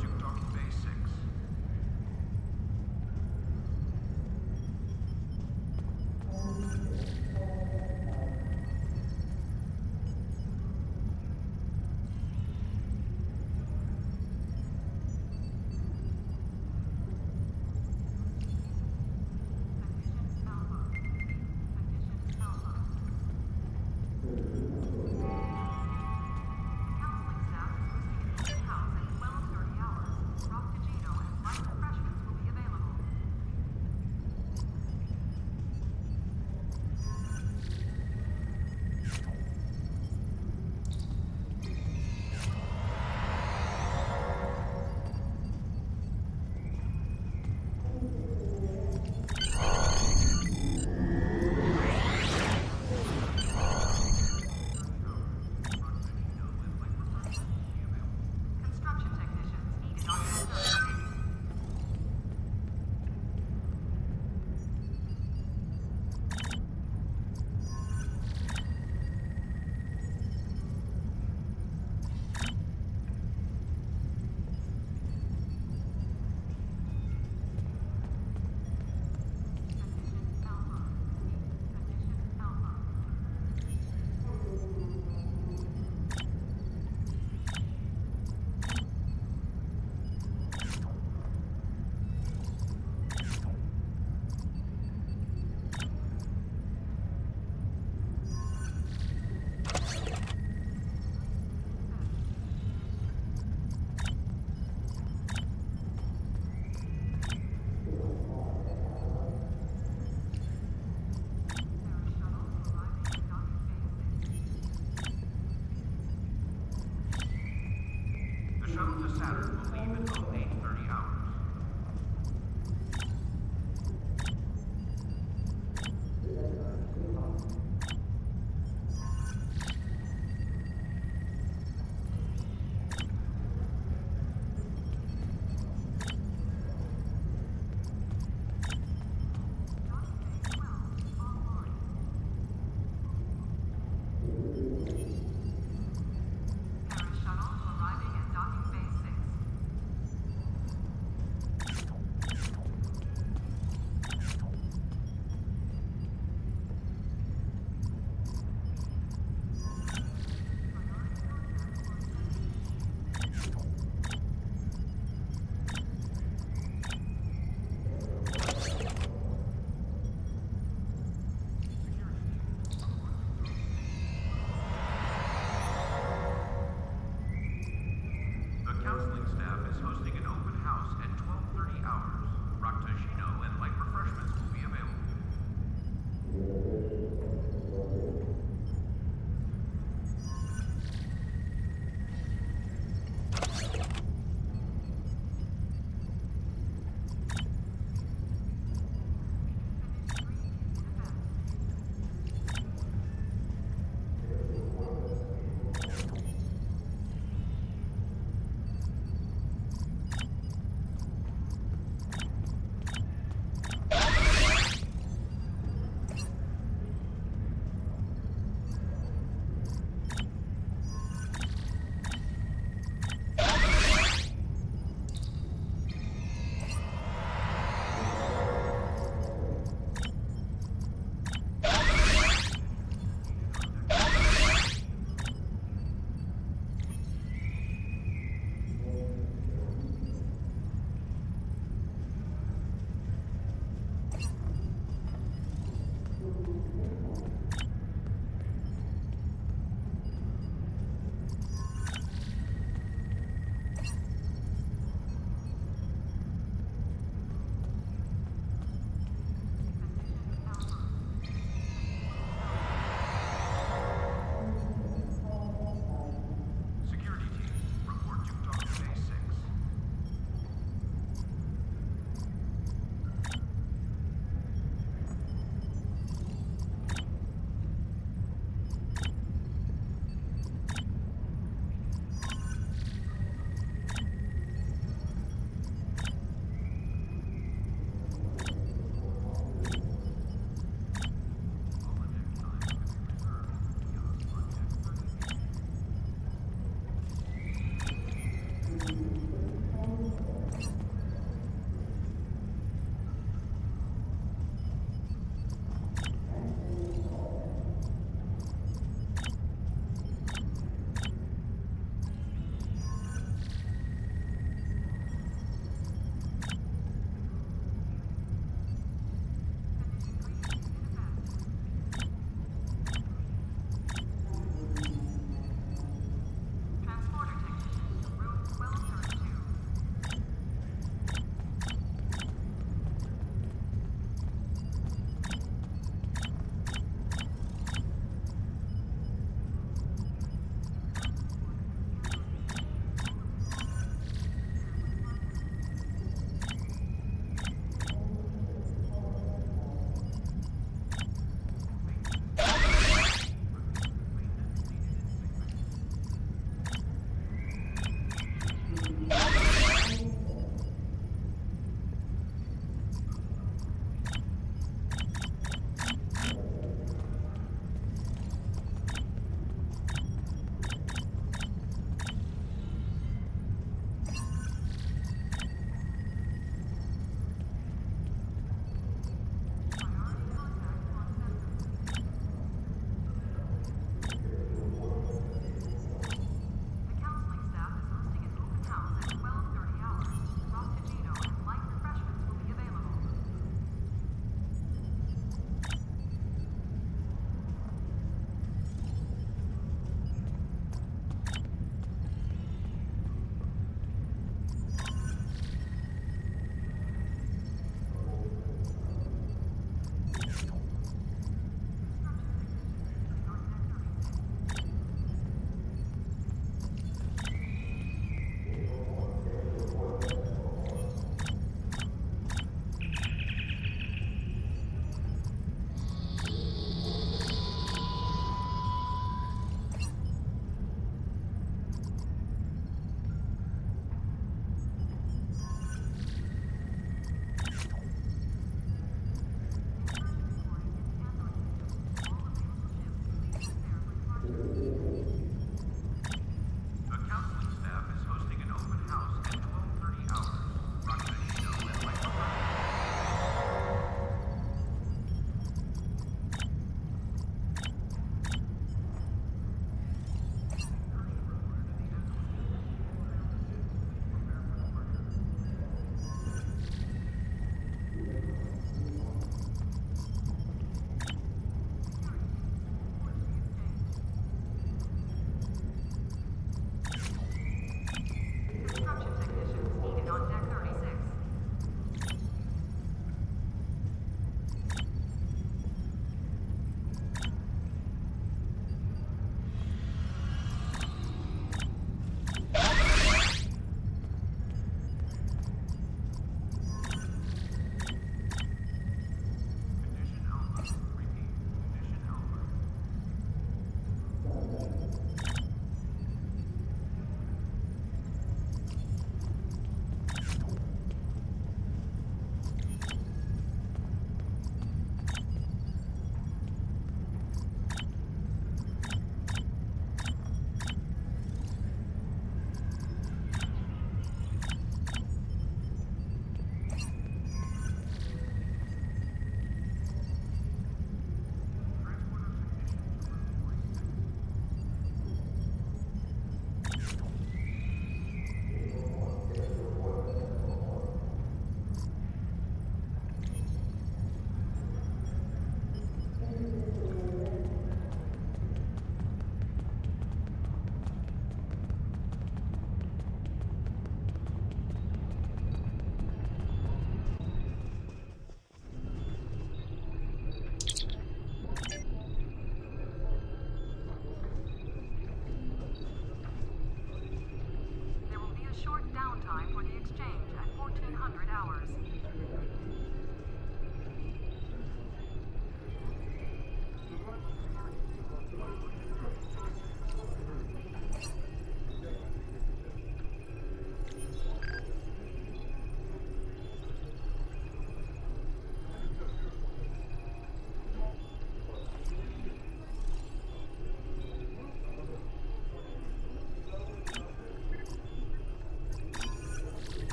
to Docking Bay 6. Counseling staff is receiving in-house at well 30 hours.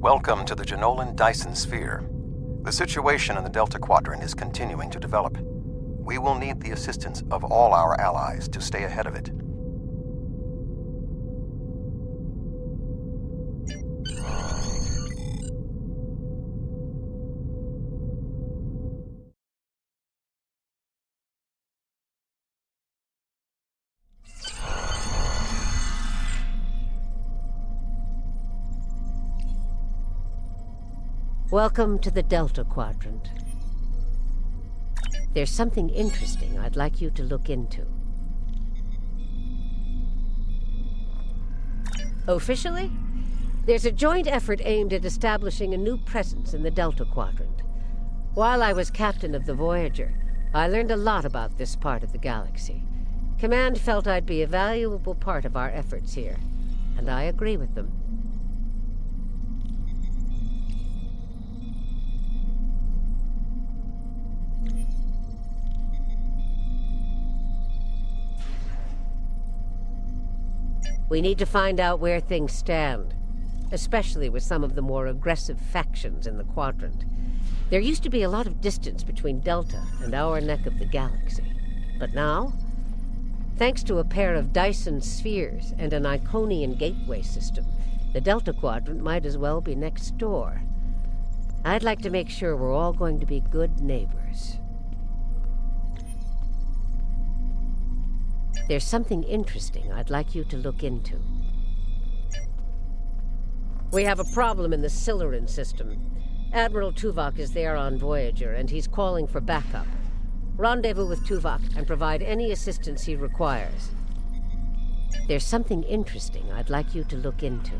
Welcome to the Jenolan Dyson Sphere. The situation in the Delta Quadrant is continuing to develop. We will need the assistance of all our allies to stay ahead of it. Welcome to the Delta Quadrant. There's something interesting I'd like you to look into. Officially, there's a joint effort aimed at establishing a new presence in the Delta Quadrant. While I was captain of the Voyager, I learned a lot about this part of the galaxy. Command felt I'd be a valuable part of our efforts here, and I agree with them. We need to find out where things stand, especially with some of the more aggressive factions in the Quadrant. There used to be a lot of distance between Delta and our neck of the galaxy. But now, thanks to a pair of Dyson spheres and an Iconian gateway system, the Delta Quadrant might as well be next door. I'd like to make sure we're all going to be good neighbors. There's something interesting I'd like you to look into. We have a problem in the Siluran system. Admiral Tuvok is there on Voyager, and he's calling for backup. Rendezvous with Tuvok and provide any assistance he requires. There's something interesting I'd like you to look into.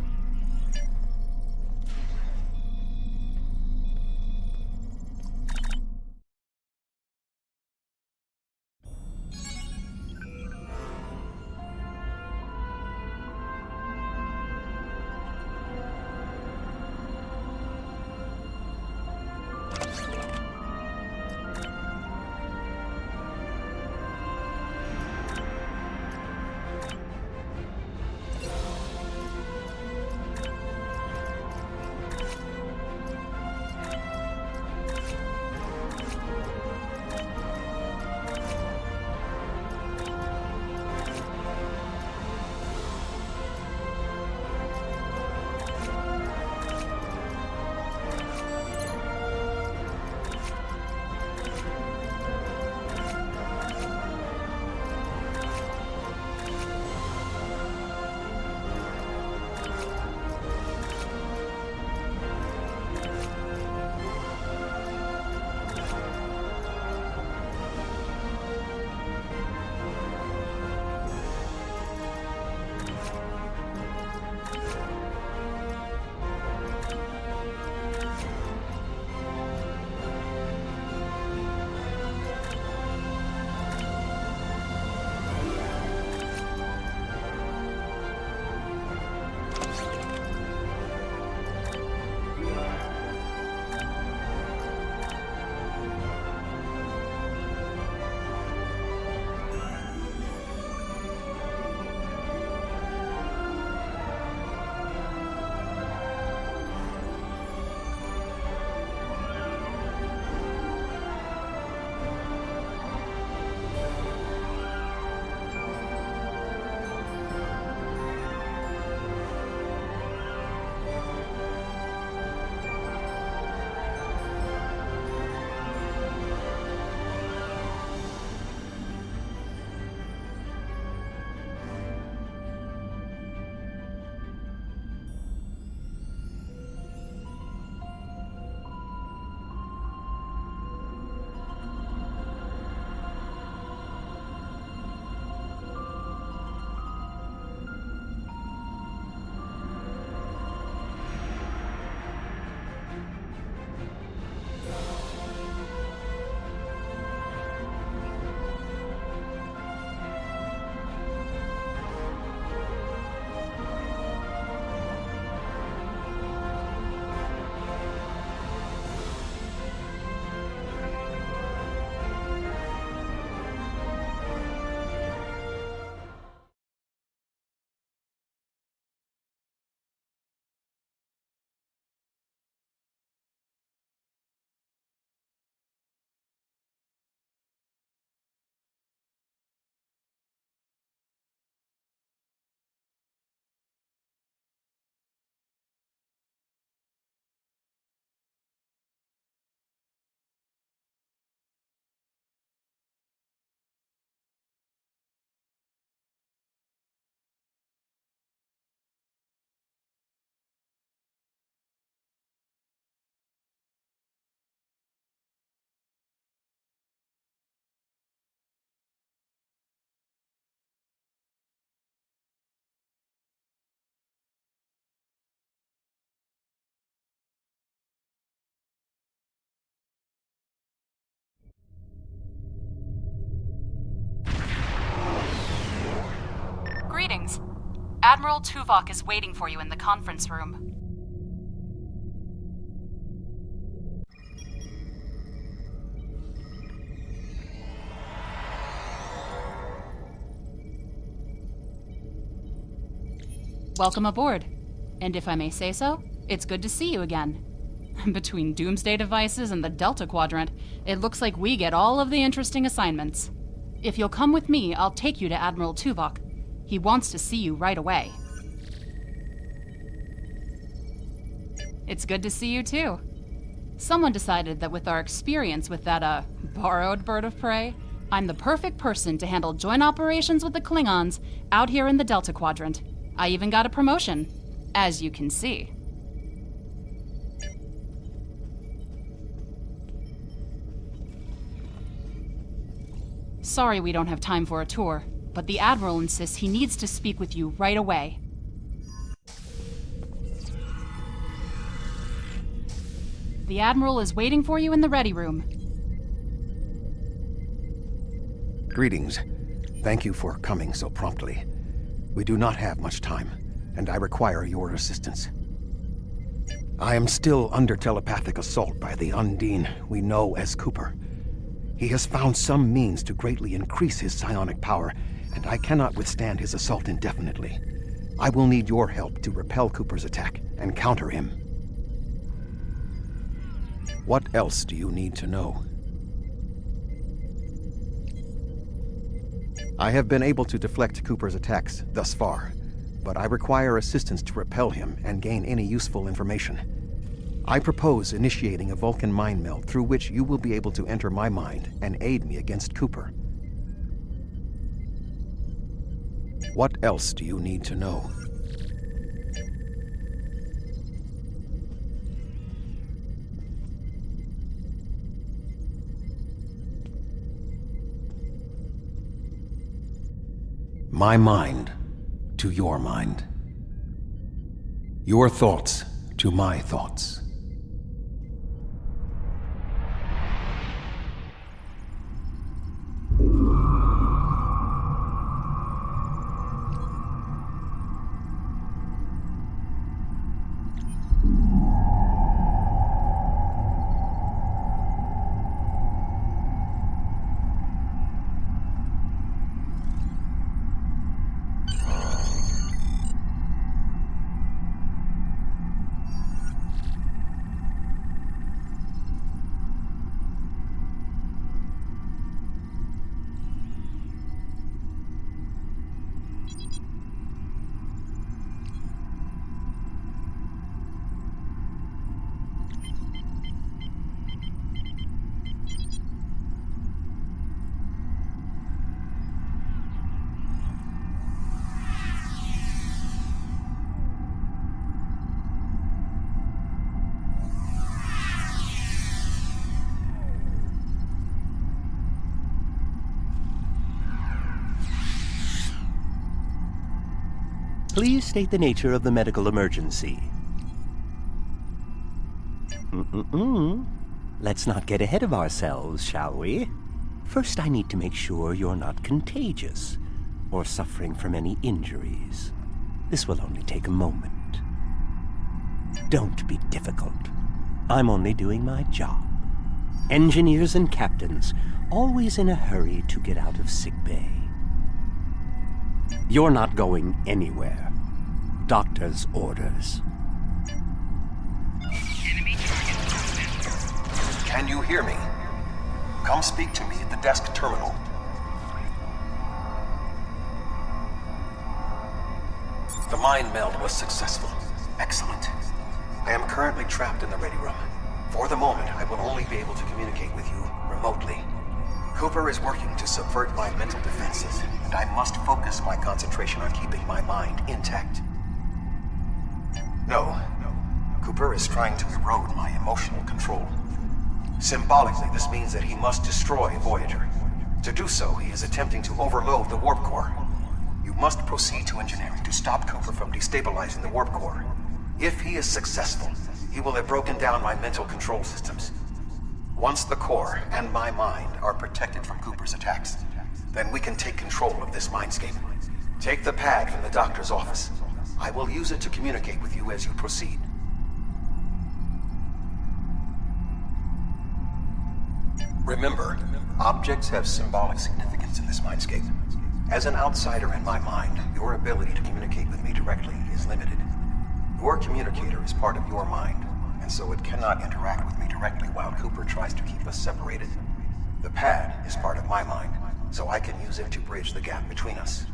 Admiral Tuvok is waiting for you in the conference room. Welcome aboard. And if I may say so, it's good to see you again. Between doomsday devices and the Delta Quadrant, it looks like we get all of the interesting assignments. If you'll come with me, I'll take you to Admiral Tuvok. He wants to see you right away. It's good to see you too. Someone decided that with our experience with that, borrowed bird of prey, I'm the perfect person to handle joint operations with the Klingons out here in the Delta Quadrant. I even got a promotion, as you can see. Sorry we don't have time for a tour, but the Admiral insists he needs to speak with you right away. The Admiral is waiting for you in the ready room. Greetings. Thank you for coming so promptly. We do not have much time, and I require your assistance. I am still under telepathic assault by the Undine we know as Cooper. He has found some means to greatly increase his psionic power, and I cannot withstand his assault indefinitely. I will need your help to repel Cooper's attack and counter him. What else do you need to know? I have been able to deflect Cooper's attacks thus far, but I require assistance to repel him and gain any useful information. I propose initiating a Vulcan mind meld through which you will be able to enter my mind and aid me against Cooper. What else do you need to know? My mind to your mind. Your thoughts to my thoughts. Please state the nature of the medical emergency. Let's not get ahead of ourselves, shall we? First, I need to make sure you're not contagious or suffering from any injuries. This will only take a moment. Don't be difficult. I'm only doing my job. Engineers and captains, always in a hurry to get out of sickbay. You're not going anywhere. Doctor's orders. Can you hear me? Come speak to me at the desk terminal. The mind meld was successful. Excellent. I am currently trapped in the ready room. For the moment, I will only be able to communicate with you remotely. Cooper is working to subvert my mental defenses, and I must focus my concentration on keeping my mind intact. No. Cooper is trying to erode my emotional control. Symbolically, this means that he must destroy Voyager. To do so, he is attempting to overload the warp core. You must proceed to engineering to stop Cooper from destabilizing the warp core. If he is successful, he will have broken down my mental control systems. Once the core and my mind are protected from Cooper's attacks, then we can take control of this mindscape. Take the pad from the doctor's office. I will use it to communicate with you as you proceed. Remember, objects have symbolic significance in this mindscape. As an outsider in my mind, your ability to communicate with me directly is limited. Your communicator is part of your mind, and so it cannot interact with me directly while Cooper tries to keep us separated. The pad is part of my mind, so I can use it to bridge the gap between us.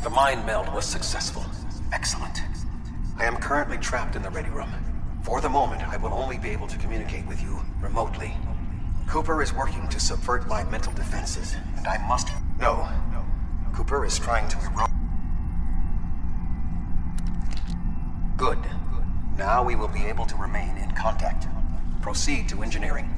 The mind meld was successful. Excellent. I am currently trapped in the ready room. For the moment, I will only be able to communicate with you remotely. Cooper is working to subvert my mental defenses, and I must... No. Cooper is trying to erode... Good. Now we will be able to remain in contact. Proceed to engineering.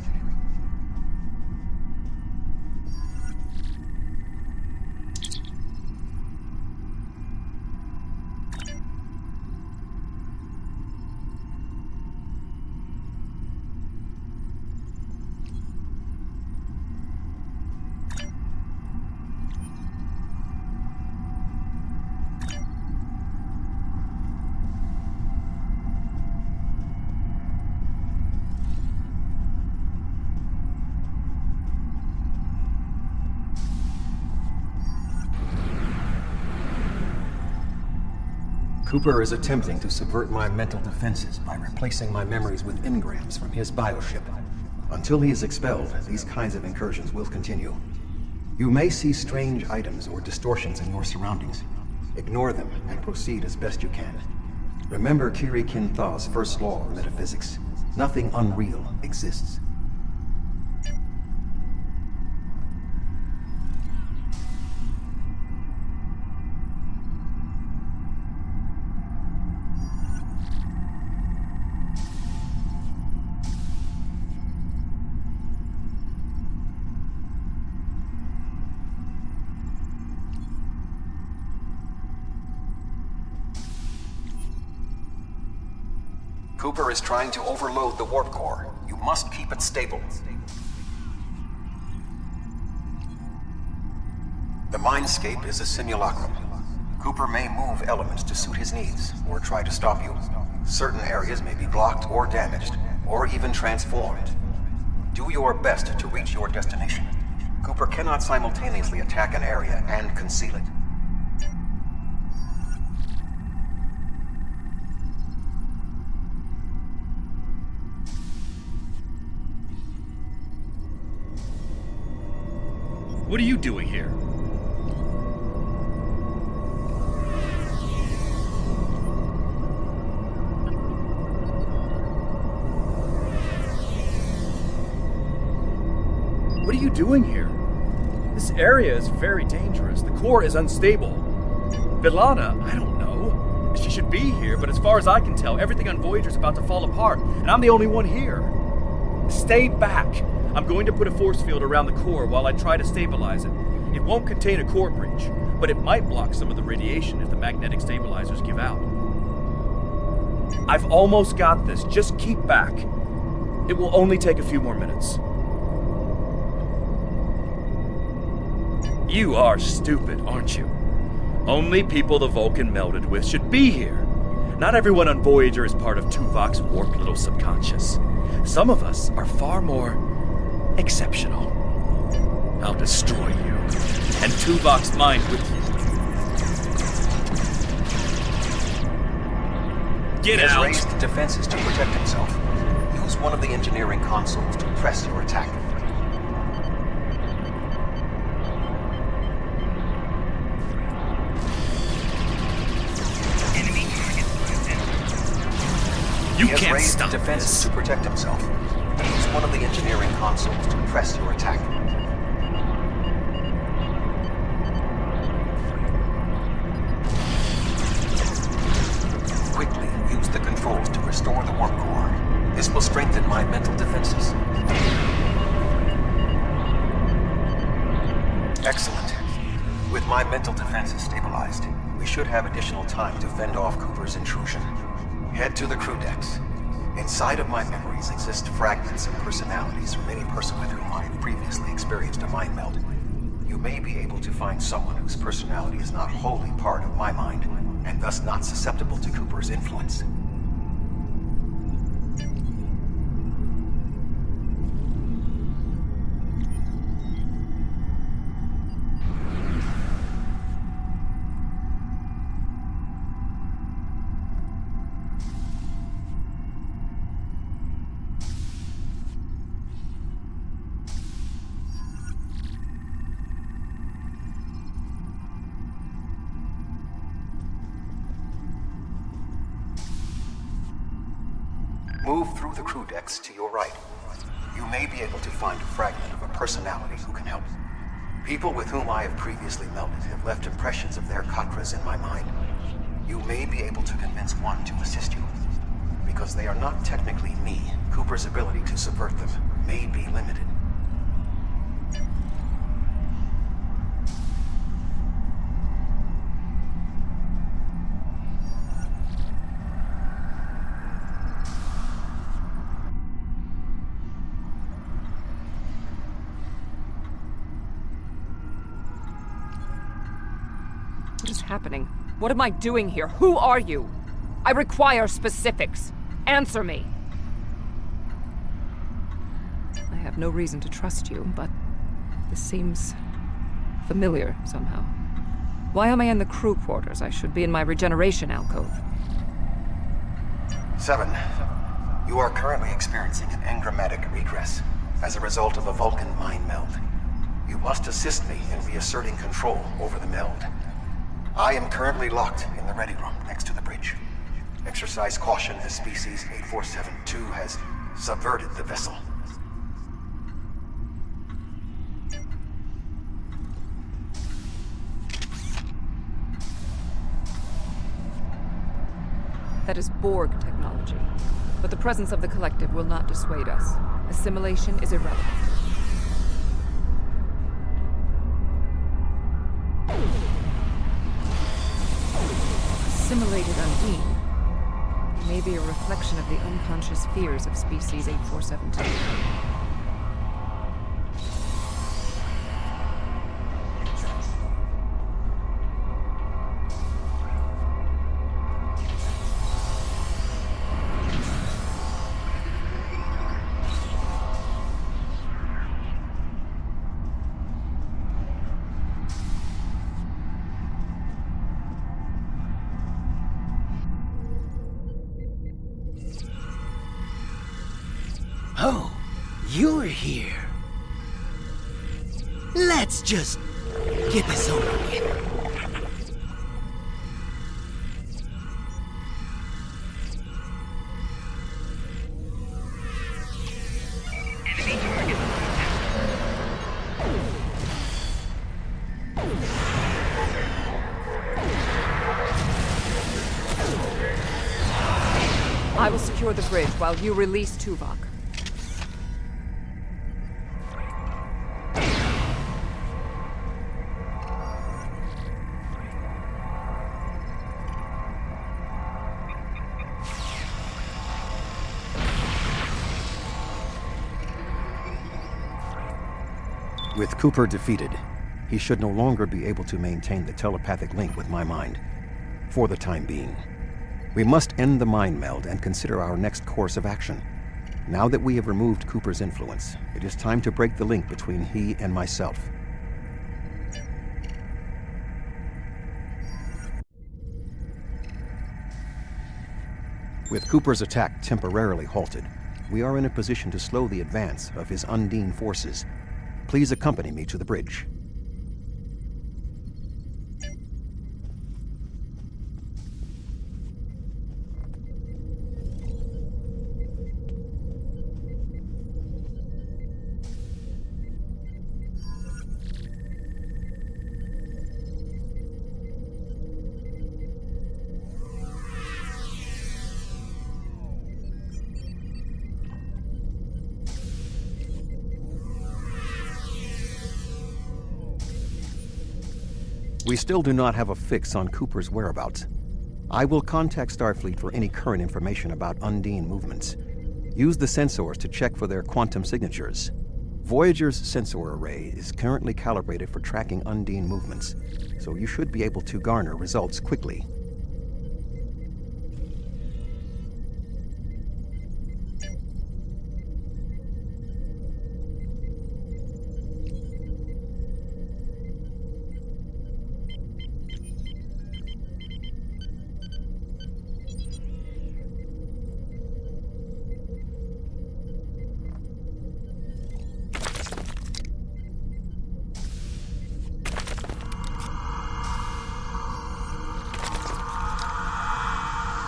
Cooper is attempting to subvert my mental defenses by replacing my memories with engrams from his bioship. Until he is expelled, these kinds of incursions will continue. You may see strange items or distortions in your surroundings. Ignore them and proceed as best you can. Remember Kiri Kin Thaw's first law of metaphysics. Nothing unreal exists. Cooper is trying to overload the warp core. You must keep it stable. The mindscape is a simulacrum. Cooper may move elements to suit his needs, or try to stop you. Certain areas may be blocked or damaged, or even transformed. Do your best to reach your destination. Cooper cannot simultaneously attack an area and conceal it. What are you doing here? What are you doing here? This area is very dangerous. The core is unstable. B'Elanna, I don't know. She should be here, but as far as I can tell, everything on Voyager's about to fall apart, and I'm the only one here. Stay back. I'm going to put a force field around the core while I try to stabilize it. It won't contain a core breach, but it might block some of the radiation if the magnetic stabilizers give out. I've almost got this. Just keep back. It will only take a few more minutes. You are stupid, aren't you? Only people the Vulcan melded with should be here. Not everyone on Voyager is part of Tuvok's warped little subconscious. Some of us are far more exceptional. I'll destroy you, and Tuvok's mind with you. Get out! He has raised defenses to protect himself. Use one of the engineering consoles to press your attack. You He has can't raised stop defenses this. to protect himself. Use one of the engineering consoles to press your attack. Quickly use the controls to restore the warp core. This will strengthen my mental defenses. Excellent. With my mental defenses stabilized, we should have additional time to fend off Cooper's intrusion. Head to the crew decks. Inside of my memories exist fragments and personalities from any person with whom I have previously experienced a mind meld. You may be able to find someone whose personality is not wholly part of my mind, and thus not susceptible to Cooper's influence. Move through the crew decks to your right. You may be able to find a fragment of a personality who can help. People with whom I have previously melded have left impressions of their Katras in my mind. You may be able to convince one to assist you. Because they are not technically me, Cooper's ability to subvert them may be limited. What is happening? What am I doing here? Who are you? I require specifics. Answer me. I have no reason to trust you, but this seems familiar somehow. Why am I in the crew quarters? I should be in my regeneration alcove. 7. You are currently experiencing an engrammatic regress as a result of a Vulcan mind meld. You must assist me in reasserting control over the meld. I am currently locked in the ready room next to the bridge. Exercise caution as Species 8472 has subverted the vessel. That is Borg technology. But the presence of the Collective will not dissuade us. Assimilation is irrelevant. Assimilated Undine may be a reflection of the unconscious fears of Species 8472. Oh, you're here. Let's just get this over with. I will secure the bridge while you release Tuvok. With Cooper defeated, he should no longer be able to maintain the telepathic link with my mind. For the time being. We must end the mind meld and consider our next course of action. Now that we have removed Cooper's influence, it is time to break the link between he and myself. With Cooper's attack temporarily halted, we are in a position to slow the advance of his Undine forces. Please accompany me to the bridge. We still do not have a fix on Cooper's whereabouts. I will contact Starfleet for any current information about Undine movements. Use the sensors to check for their quantum signatures. Voyager's sensor array is currently calibrated for tracking Undine movements, so you should be able to garner results quickly.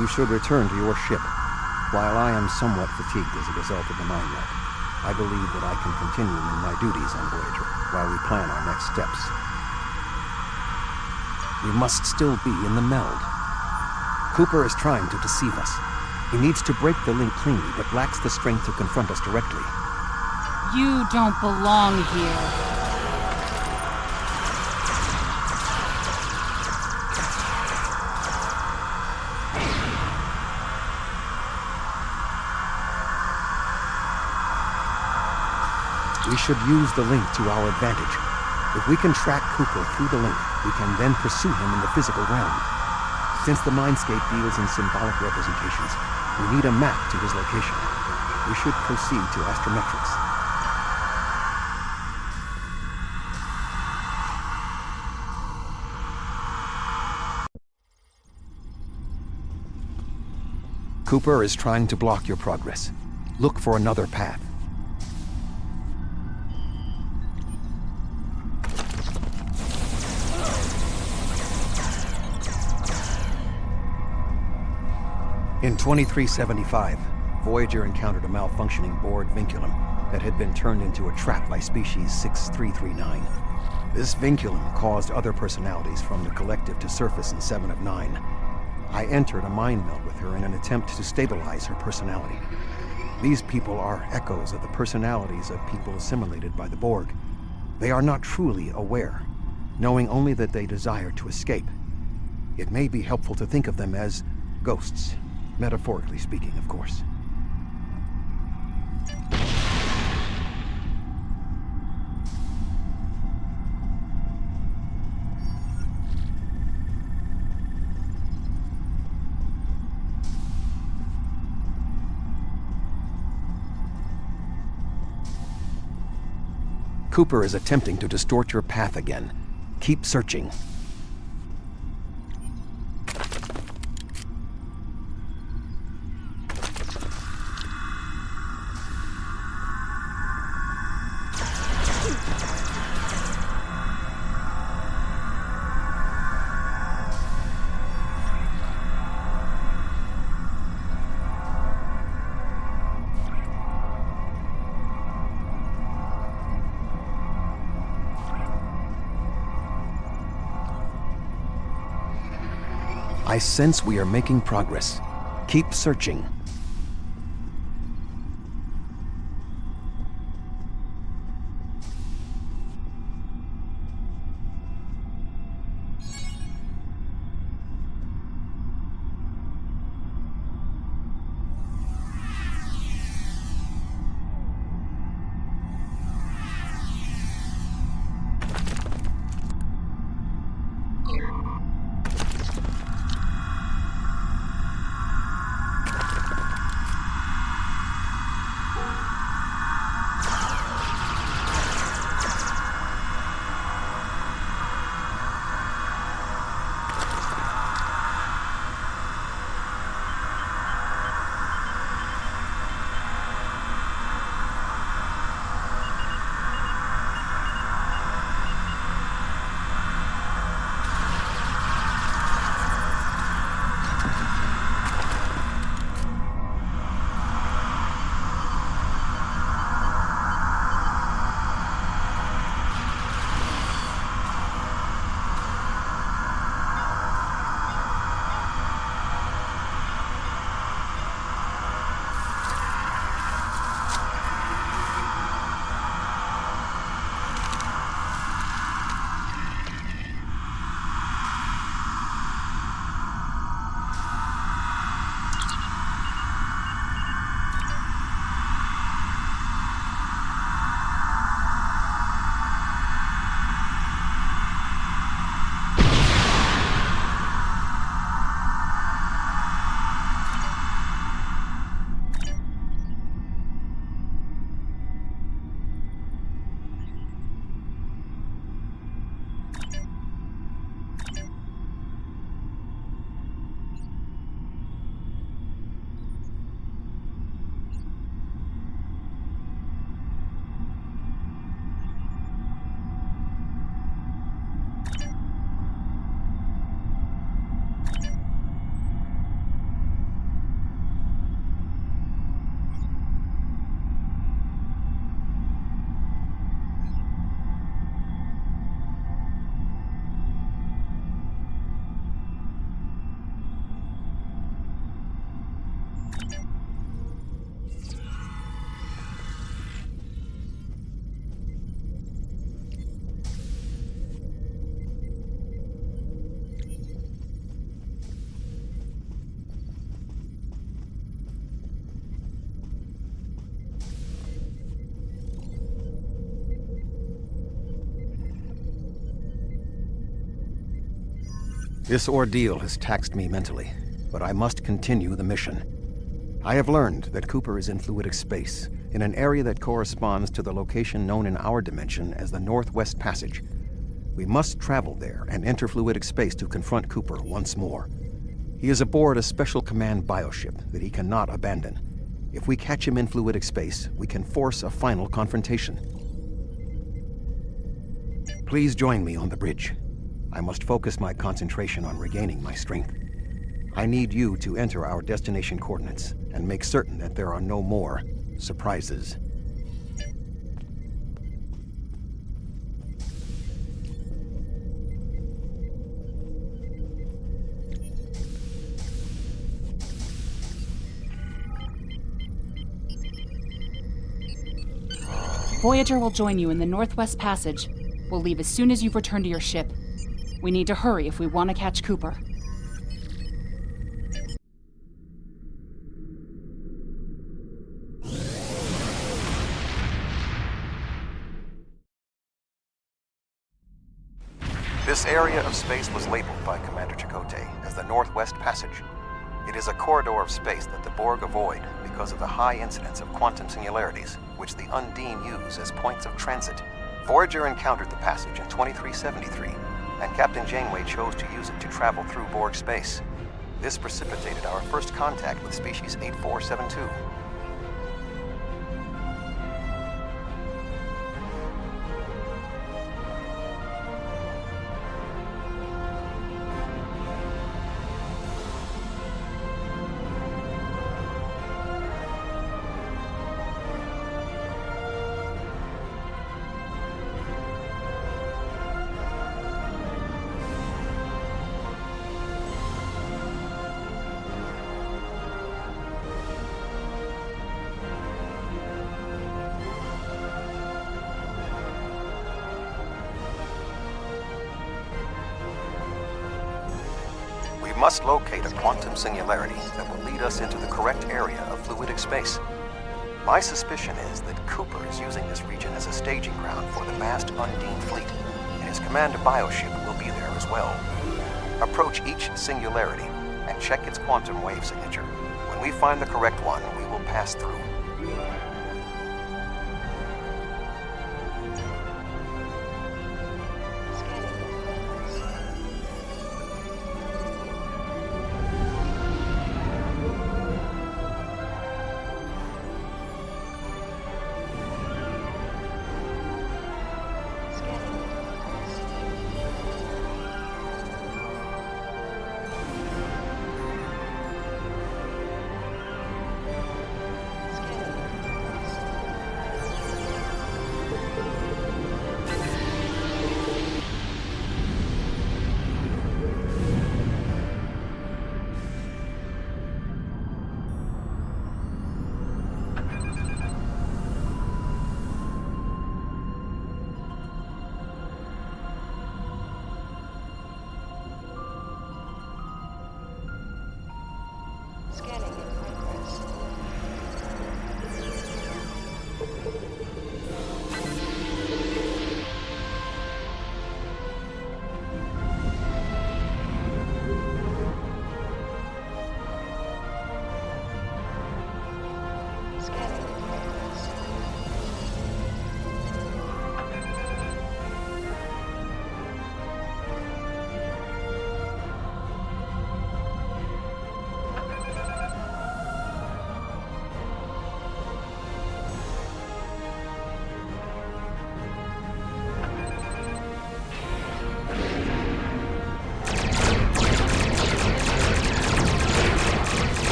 You should return to your ship. While I am somewhat fatigued as a result of the mind meld, I believe that I can continue in my duties on Voyager while we plan our next steps. We must still be in the meld. Cooper is trying to deceive us. He needs to break the link cleanly, but lacks the strength to confront us directly. You don't belong here. We should use the link to our advantage. If we can track Cooper through the link, we can then pursue him in the physical realm. Since the Mindscape deals in symbolic representations, we need a map to his location. We should proceed to astrometrics. Cooper is trying to block your progress. Look for another path. In 2375, Voyager encountered a malfunctioning Borg vinculum that had been turned into a trap by species 6339. This vinculum caused other personalities from the collective to surface in 7 of 9. I entered a mind meld with her in an attempt to stabilize her personality. These people are echoes of the personalities of people assimilated by the Borg. They are not truly aware, knowing only that they desire to escape. It may be helpful to think of them as ghosts. Metaphorically speaking, of course. Cooper is attempting to distort your path again. Keep searching. I sense we are making progress. Keep searching. This ordeal has taxed me mentally, but I must continue the mission. I have learned that Cooper is in fluidic space, in an area that corresponds to the location known in our dimension as the Northwest Passage. We must travel there and enter fluidic space to confront Cooper once more. He is aboard a special command bioship that he cannot abandon. If we catch him in fluidic space, we can force a final confrontation. Please join me on the bridge. I must focus my concentration on regaining my strength. I need you to enter our destination coordinates and make certain that there are no more surprises. Voyager will join you in the Northwest Passage. We'll leave as soon as you've returned to your ship. We need to hurry if we want to catch Cooper. This area of space was labeled by Commander Chakotay as the Northwest Passage. It is a corridor of space that the Borg avoid because of the high incidence of quantum singularities, which the Undine use as points of transit. Voyager encountered the passage in 2373, and Captain Janeway chose to use it to travel through Borg space. This precipitated our first contact with species 8472. We must locate a quantum singularity that will lead us into the correct area of fluidic space. My suspicion is that Cooper is using this region as a staging ground for the massed Undine fleet, and his command bioship will be there as well. Approach each singularity and check its quantum wave signature. When we find the correct one, we will pass through.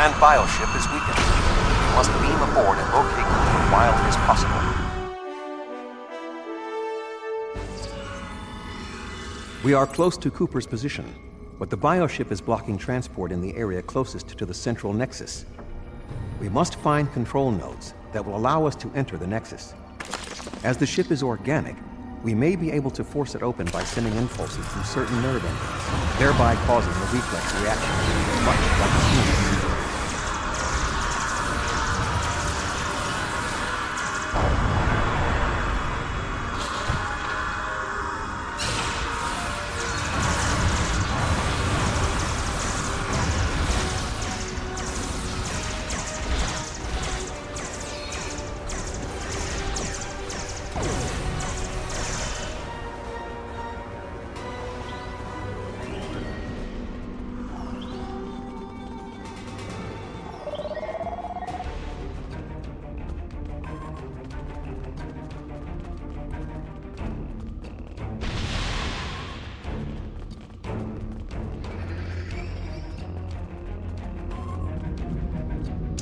command bioship is weakened. You must beam aboard and locate Cooper while it is possible. We are close to Cooper's position, but the bioship is blocking transport in the area closest to the central nexus. We must find control nodes that will allow us to enter the nexus. As the ship is organic, we may be able to force it open by sending impulses through certain nerve endings, thereby causing a reflex reaction, much like a human.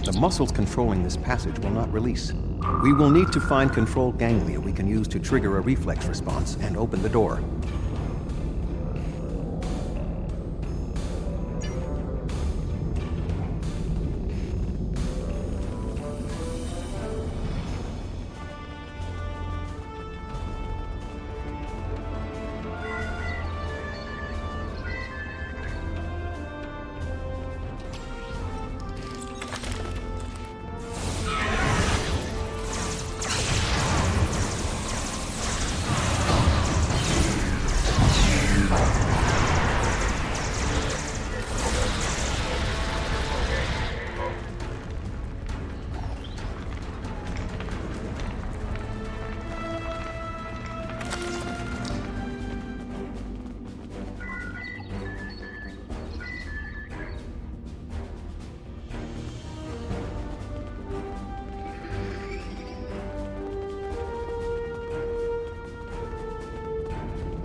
The muscles controlling this passage will not release. We will need to find control ganglia we can use to trigger a reflex response and open the door.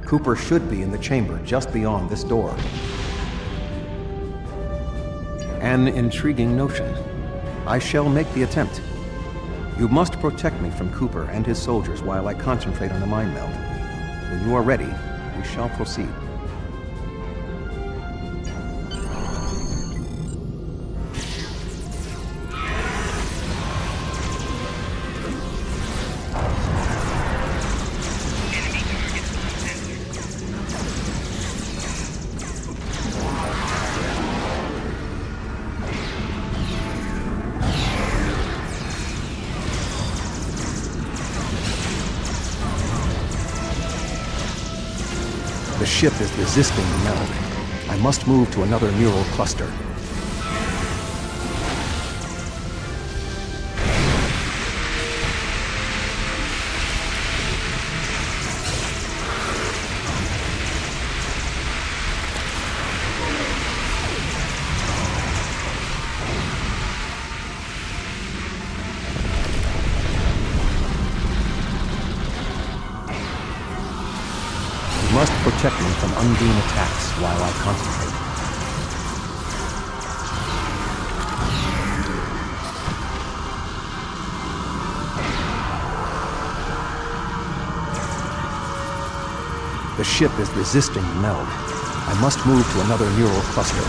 Cooper should be in the chamber just beyond this door. An intriguing notion. I shall make the attempt. You must protect me from Cooper and his soldiers while I concentrate on the mind meld. When you are ready, we shall proceed. The ship is resisting the meld. I must move to another neural cluster. Must protect me from Undine attacks while I concentrate. The ship is resisting the meld. I must move to another neural cluster.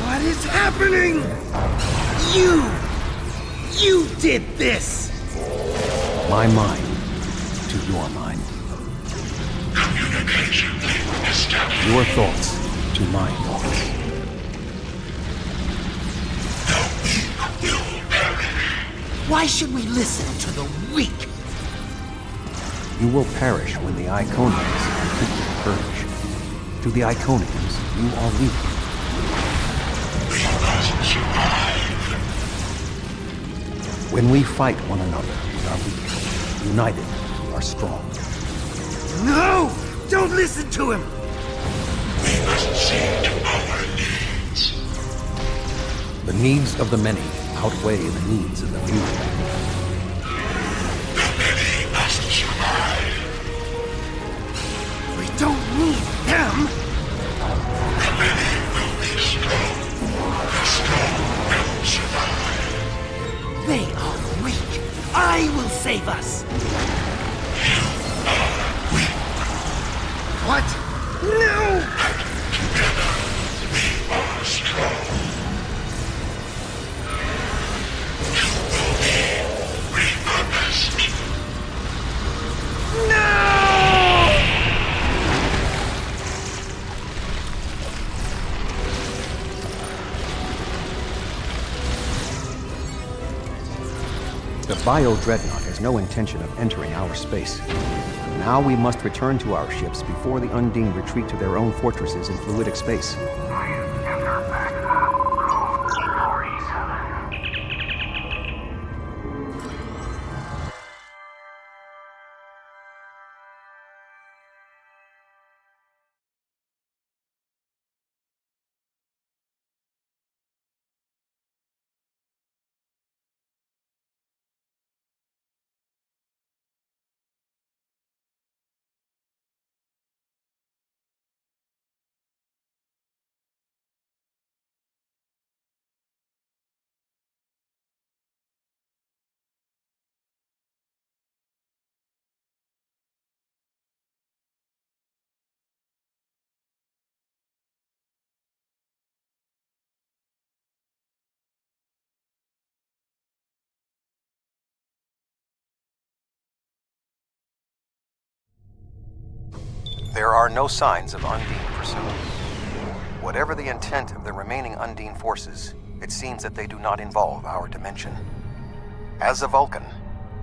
What is happening? You did this! My mind to your mind. Communication established. Your thoughts to my thoughts. The weak will perish. Why should we listen to the weak? You will perish when the Iconians are completely purged. To the Iconians, you are weak. We must survive. When we fight one another, we are weak. United, we are strong. No! Don't listen to him! We must see to our needs. The needs of the many outweigh the needs of the few. We don't need them! They are weak. I will save us! What? No! The Bio-Dreadnought has no intention of entering our space. Now we must return to our ships before the Undine retreat to their own fortresses in fluidic space. There are no signs of Undine pursuit. Whatever the intent of the remaining Undine forces, it seems that they do not involve our dimension. As a Vulcan,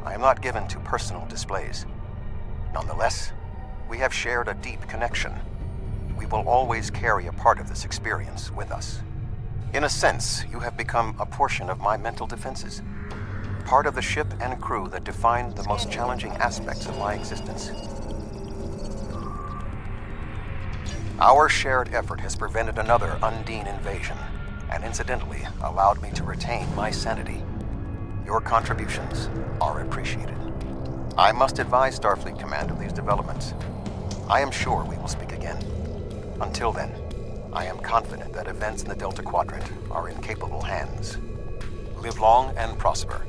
I am not given to personal displays. Nonetheless, we have shared a deep connection. We will always carry a part of this experience with us. In a sense, you have become a portion of my mental defenses. Part of the ship and crew that define the most challenging aspects of my existence. Our shared effort has prevented another Undine invasion, and incidentally allowed me to retain my sanity. Your contributions are appreciated. I must advise Starfleet Command of these developments. I am sure we will speak again. Until then, I am confident that events in the Delta Quadrant are in capable hands. Live long and prosper.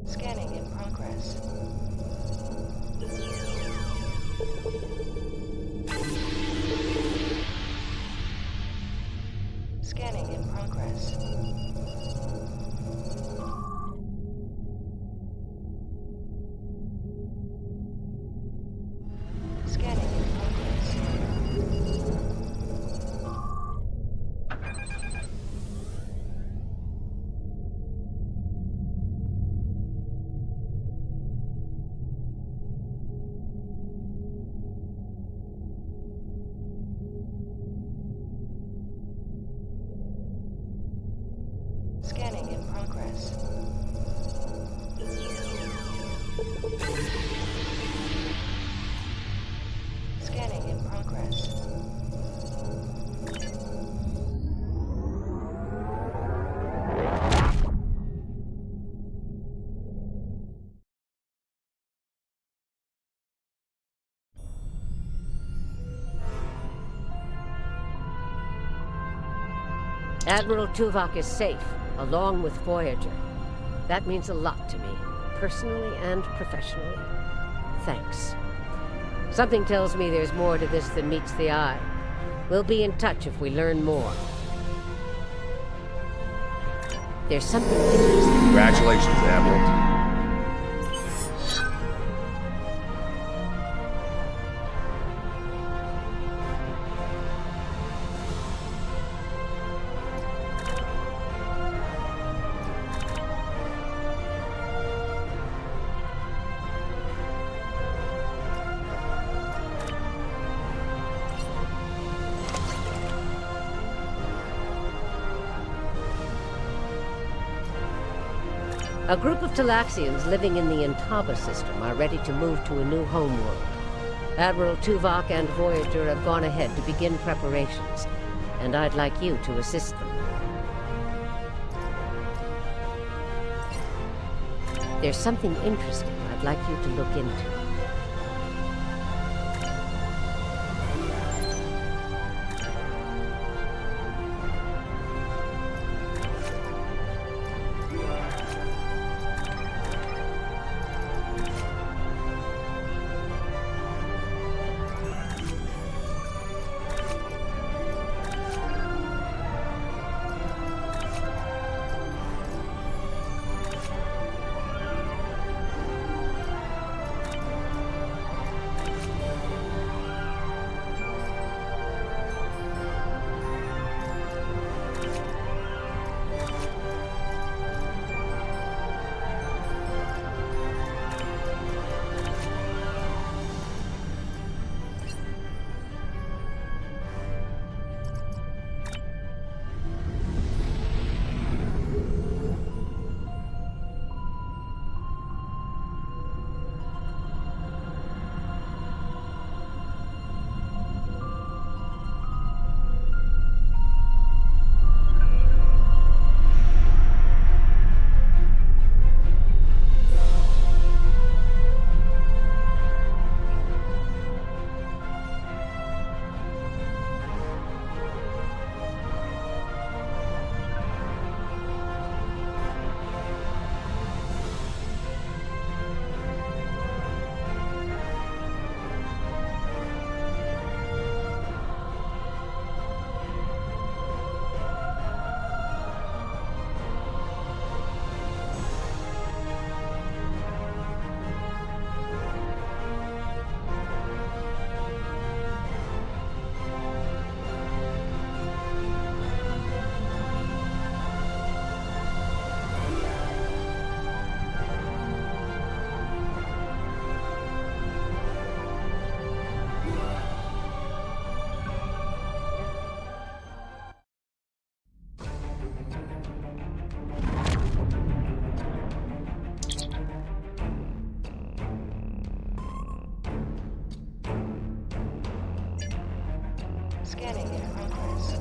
Scanning in progress. Scanning in progress. Scanning in progress. Scanning in progress. Scanning in progress. Admiral Tuvok is safe, along with Voyager. That means a lot to me, personally and professionally. Thanks. Something tells me there's more to this than meets the eye. We'll be in touch if we learn more. There's something interesting. Congratulations, Admiral. A group of Talaxians living in the Intaba system are ready to move to a new homeworld. Admiral Tuvok and Voyager have gone ahead to begin preparations, and I'd like you to assist them. There's something interesting I'd like you to look into. Scanning in progress.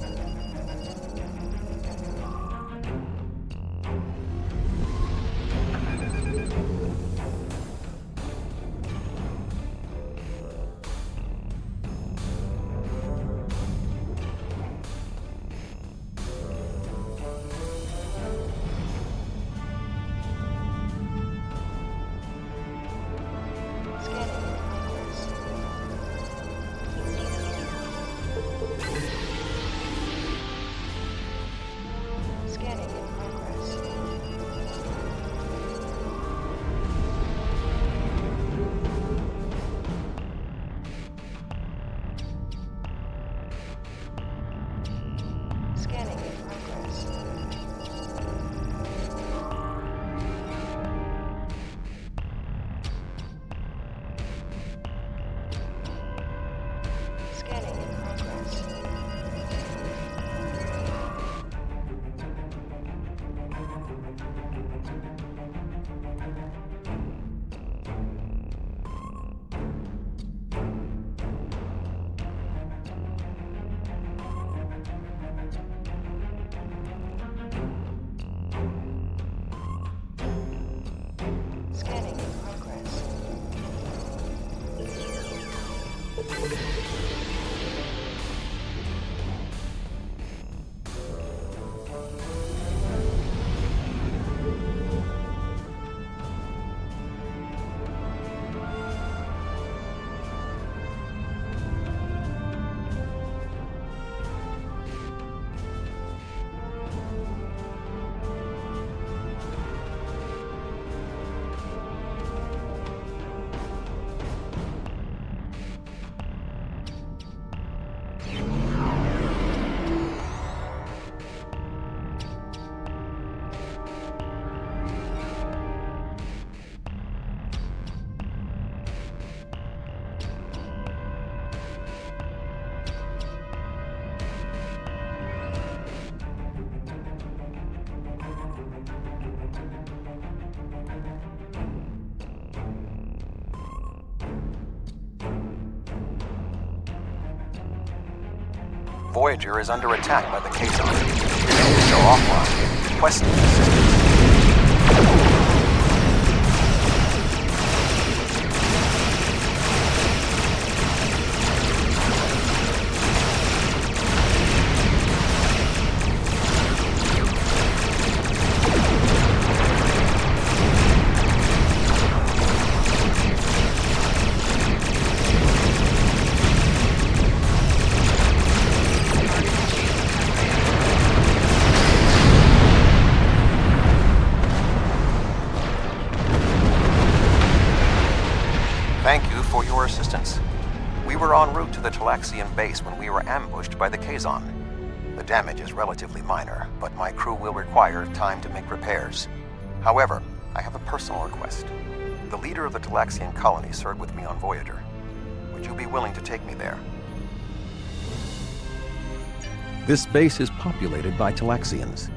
Voyager is under attack by the Kazon. Engines are offline, requesting assistance. Thank you for your assistance. We were en route to the Talaxian base when we were ambushed by the Kazon. The damage is relatively minor, but my crew will require time to make repairs. However, I have a personal request. The leader of the Talaxian colony served with me on Voyager. Would you be willing to take me there? This base is populated by Talaxians.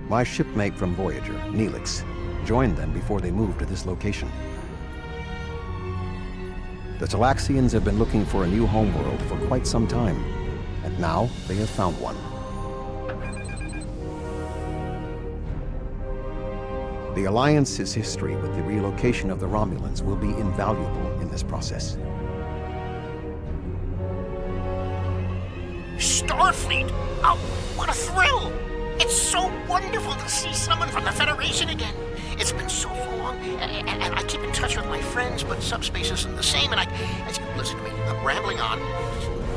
My shipmate from Voyager, Neelix, joined them before they moved to this location. The Talaxians have been looking for a new homeworld for quite some time, and now they have found one. The Alliance's history with the relocation of the Romulans will be invaluable in this process. Starfleet! Oh, what a thrill! It's so wonderful to see someone from the Federation again. It's been so long, and I keep in touch with my friends, but subspace isn't the same, and listen to me, I'm rambling on.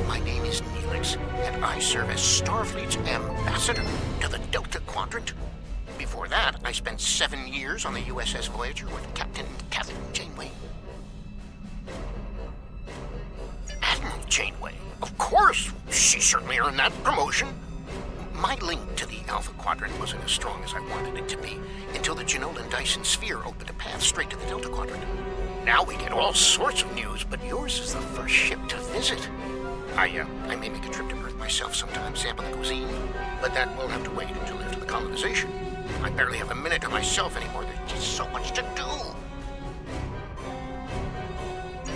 My name is Neelix, and I serve as Starfleet's ambassador to the Delta Quadrant. Before that, I spent 7 years on the USS Voyager with Captain Catherine Janeway. Admiral Janeway? Of course! She certainly earned that promotion. My link to the Alpha Quadrant wasn't as strong as I wanted it to be until the Jenolan Dyson Sphere opened a path straight to the Delta Quadrant. Now we get all sorts of news, but yours is the first ship to visit. I may make a trip to Earth myself sometime, sample the cuisine, but that will have to wait until after the colonization. I barely have a minute to myself anymore. There's just so much to do.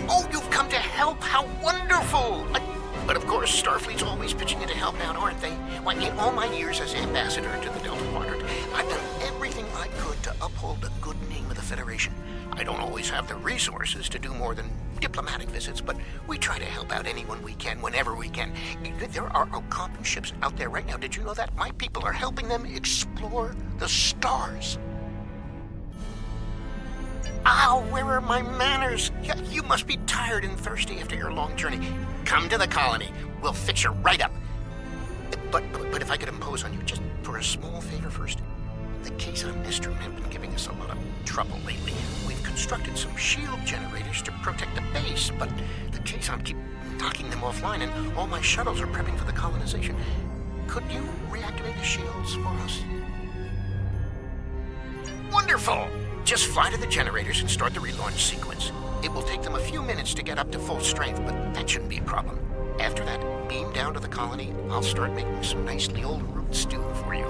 Oh, you've come to help! How wonderful! But of course, Starfleet's always pitching in to help out, aren't they? Why, in all my years as ambassador to the Delta Quadrant, I've done everything I could to uphold the good name of the Federation. I don't always have the resources to do more than diplomatic visits, but we try to help out anyone we can, whenever we can. There are Algonquin ships out there right now. Did you know that? My people are helping them explore the stars. Ow, where are my manners? You must be tired and thirsty after your long journey. Come to the colony. We'll fix you right up. But if I could impose on you just for a small favor first. The Kazon Nistrum have been giving us a lot of trouble lately. We've constructed some shield generators to protect the base, but the Kazon keep knocking them offline, and all my shuttles are prepping for the colonization. Could you reactivate the shields for us? Wonderful! Just fly to the generators and start the relaunch sequence. It will take them a few minutes to get up to full strength, but that shouldn't be a problem. After that, beam down to the colony. I'll start making some nicely old root stew for you.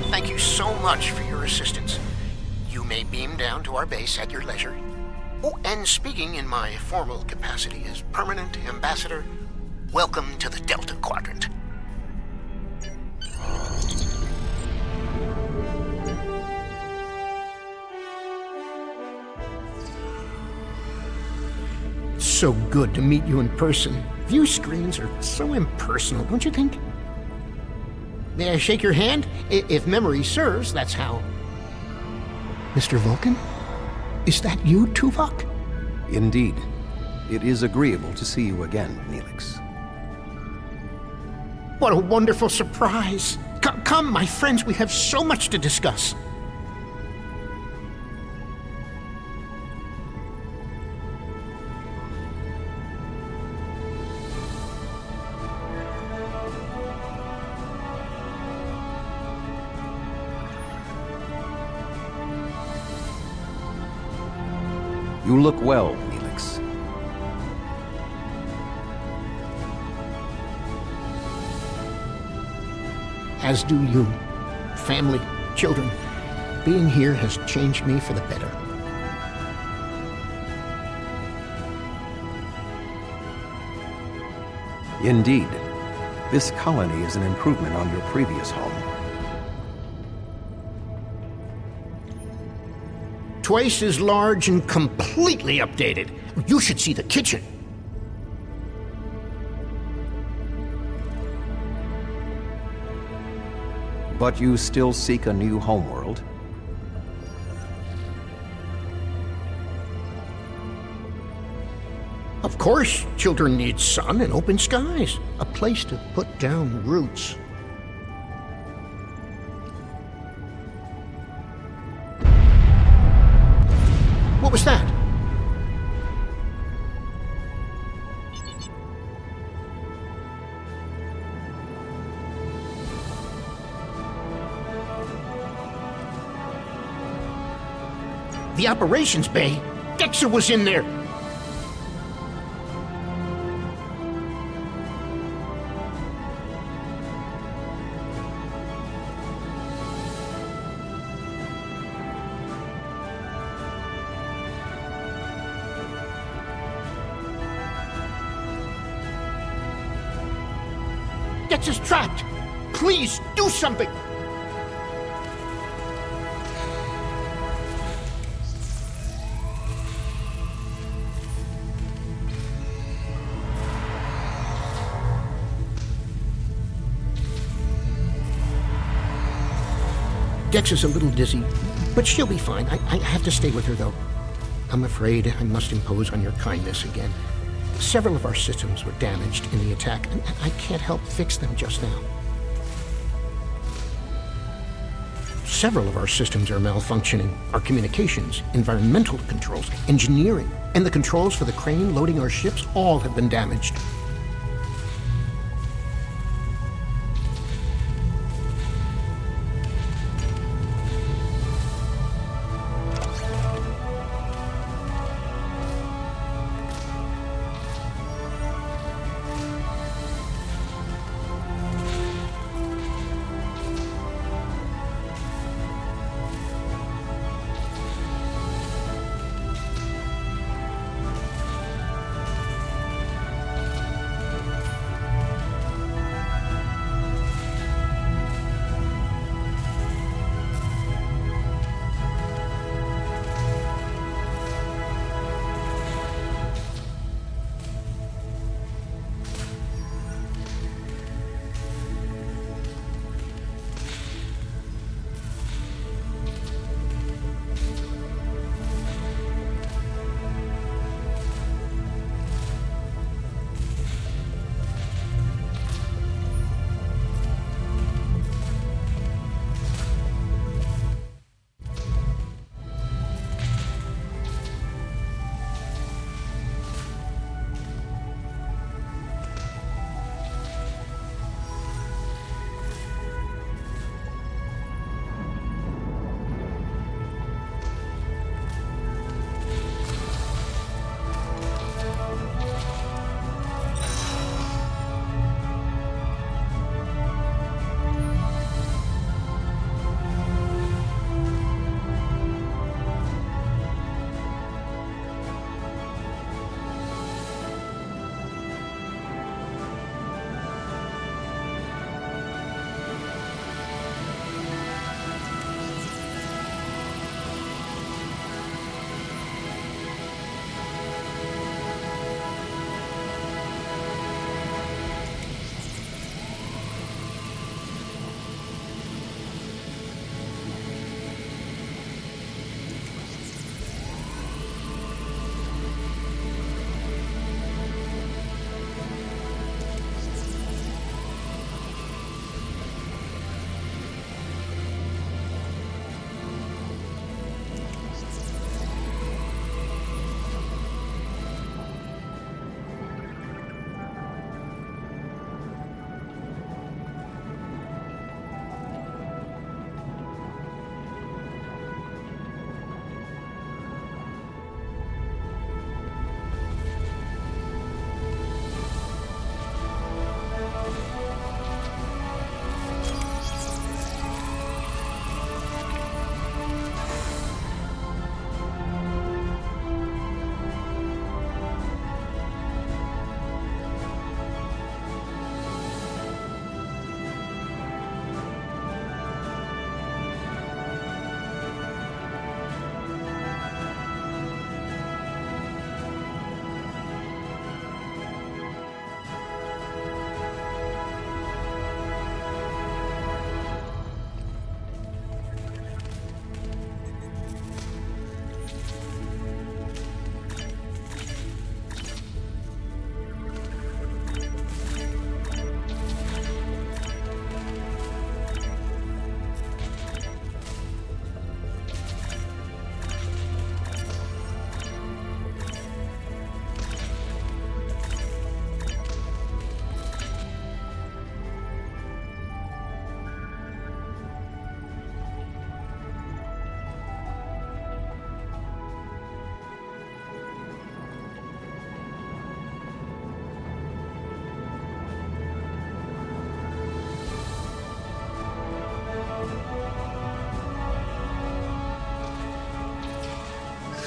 Thank you so much for your assistance. You may beam down to our base at your leisure. Oh, and speaking in my formal capacity as permanent ambassador, welcome to the Delta Quadrant. so good to meet you in person. View screens are so impersonal, don't you think? May I shake your hand? If memory serves, that's how. Mr. Vulcan? Is that you, Tuvok? Indeed. It is agreeable to see you again, Neelix. What a wonderful surprise! Come, my friends, we have so much to discuss. You look well, Neelix. As do you. Family, children. Being here has changed me for the better. Indeed. This colony is an improvement on your previous home. Twice as large and completely updated. You should see the kitchen. But you still seek a new homeworld? Of course, children need sun and open skies. A place to put down roots. What was that? The operations bay? Dexter was in there! Dexter's trapped! Please, do something! Dex is a little dizzy, but she'll be fine. I have to stay with her, though. I'm afraid I must impose on your kindness again. Several of our systems were damaged in the attack, and I can't help fix them just now. Several of our systems are malfunctioning. Our communications, environmental controls, engineering, and the controls for the crane loading our ships all have been damaged.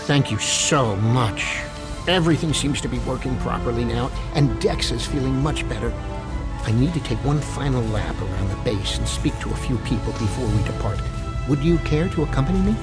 Thank you so much. Everything seems to be working properly now, and Dex is feeling much better. I need to take one final lap around the base and speak to a few people before we depart. Would you care to accompany me?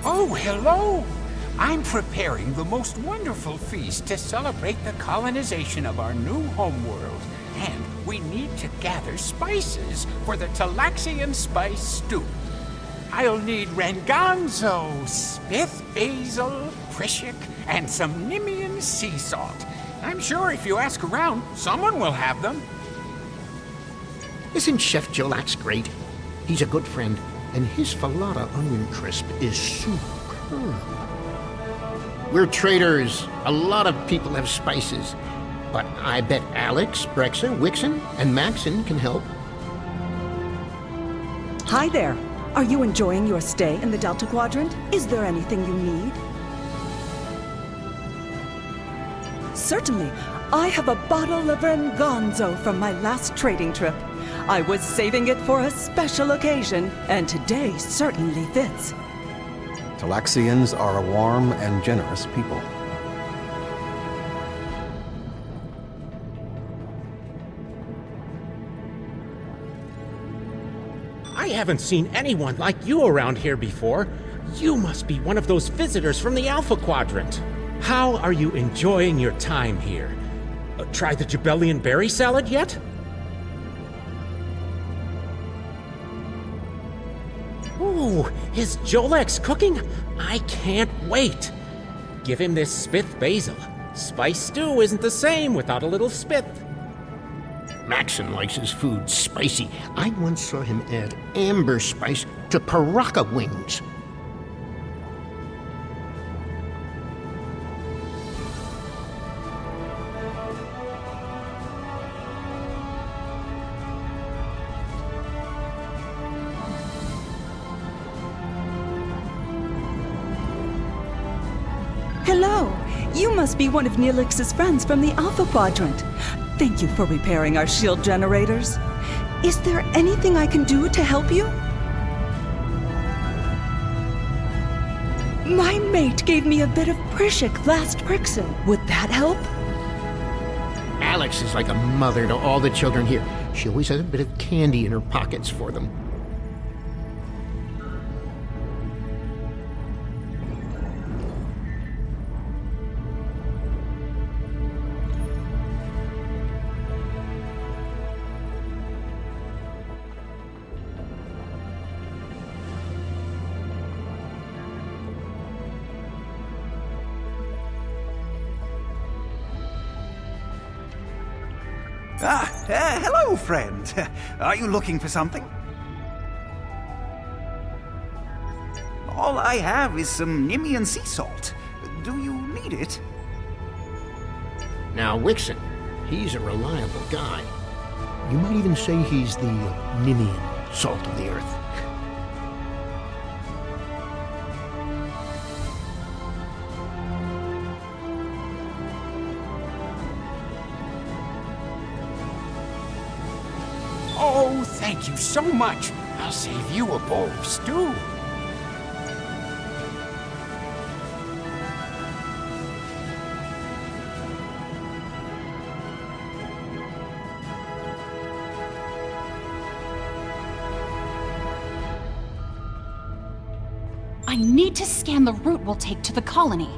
Oh, hello! I'm preparing the most wonderful feast to celebrate the colonization of our new homeworld. And we need to gather spices for the Talaxian spice stew. I'll need Rangonzo, Spith basil, Prishik, and some Nimian sea salt. I'm sure if you ask around, someone will have them. Isn't Chef Jolax great? He's a good friend, and his Falada onion crisp is superb. We're traders. A lot of people have spices. But I bet Alex, Brexa, Wixen, and Maxon can help. Hi there. Are you enjoying your stay in the Delta Quadrant? Is there anything you need? Certainly. I have a bottle of Rangonzo from my last trading trip. I was saving it for a special occasion, and today certainly fits. Talaxians are a warm and generous people. I haven't seen anyone like you around here before. You must be one of those visitors from the Alpha Quadrant. How are you enjoying your time here? Try the Jabellian berry salad yet? Ooh, is Jolex cooking? I can't wait. Give him this Spith basil. Spice stew isn't the same without a little Spith. Maxon likes his food spicy. I once saw him add amber spice to Paraka wings. Hello. You must be one of Neelix's friends from the Alpha Quadrant. Thank you for repairing our shield generators. Is there anything I can do to help you? My mate gave me a bit of Prishik last Brixen. Would that help? Alex is like a mother to all the children here. She always has a bit of candy in her pockets for them. Hello, friend. Are you looking for something? All I have is some Nimian sea salt. Do you need it? Now, Wixen, he's a reliable guy. You might even say he's the Nimian salt of the earth. Oh, thank you so much. I'll save you a bowl of stew. I need to scan the route we'll take to the colony.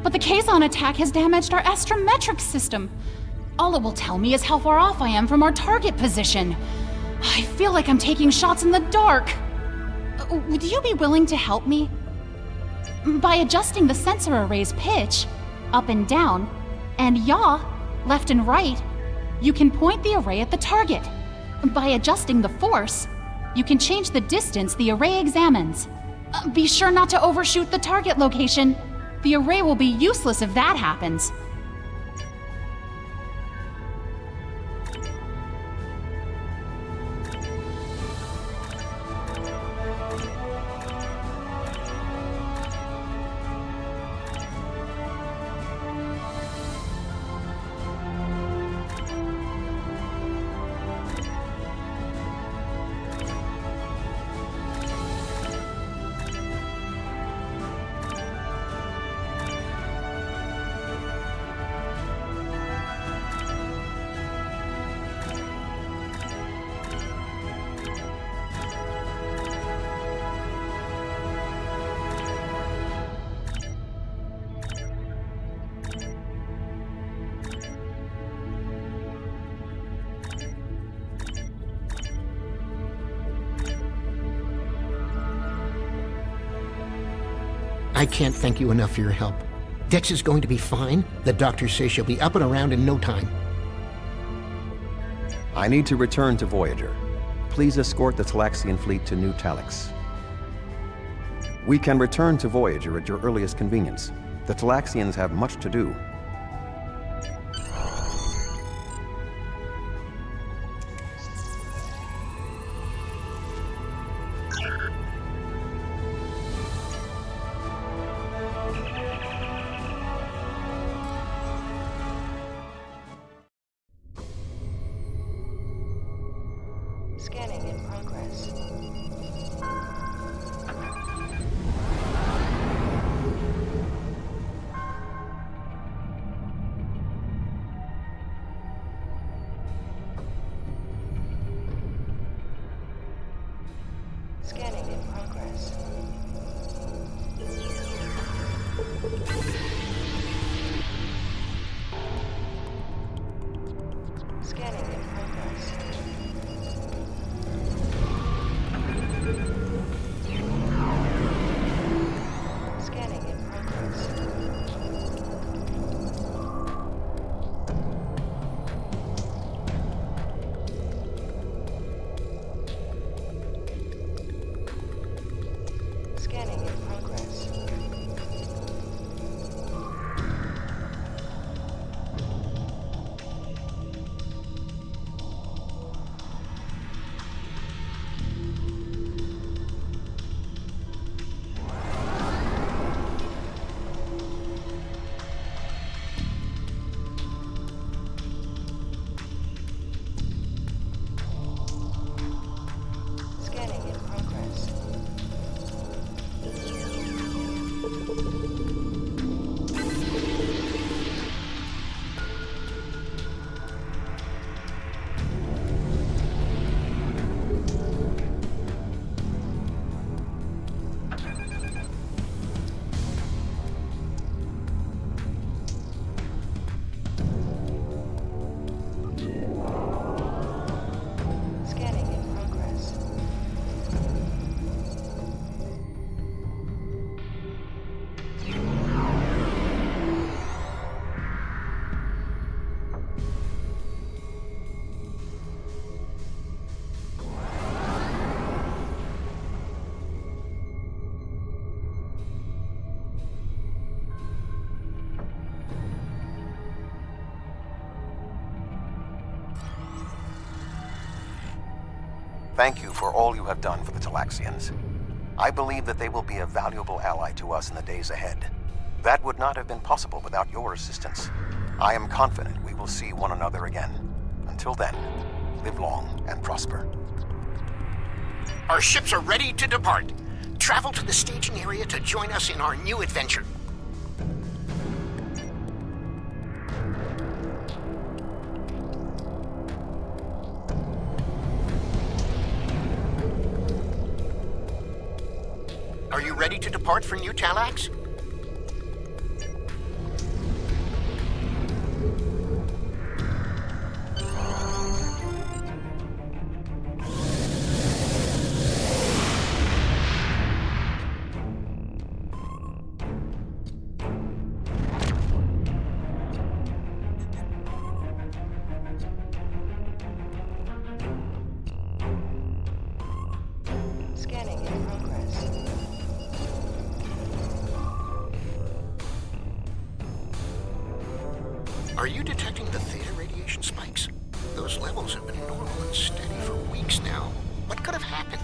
But the Kazon attack has damaged our astrometric system. All it will tell me is how far off I am from our target position. I feel like I'm taking shots in the dark. Would you be willing to help me? By adjusting the sensor array's pitch, up and down, and yaw, left and right, you can point the array at the target. By adjusting the force, you can change the distance the array examines. Be sure not to overshoot the target location. The array will be useless if that happens. I can't thank you enough for your help. Dex is going to be fine. The doctor says she'll be up and around in no time. I need to return to Voyager. Please escort the Talaxian fleet to New Talix. We can return to Voyager at your earliest convenience. The Talaxians have much to do. Scanning in progress. Scanning in progress. Scanning in progress. Scanning in progress. Scanning in progress. Scanning in progress. Scanning in progress. Thank you for all you have done for the Talaxians. I believe that they will be a valuable ally to us in the days ahead. That would not have been possible without your assistance. I am confident we will see one another again. Until then, live long and prosper. Our ships are ready to depart. Travel to the staging area to join us in our new adventure. Are you ready to depart for New Talax? Scanning in progress. Are you detecting the theta radiation spikes? Those levels have been normal and steady for weeks now. What could have happened?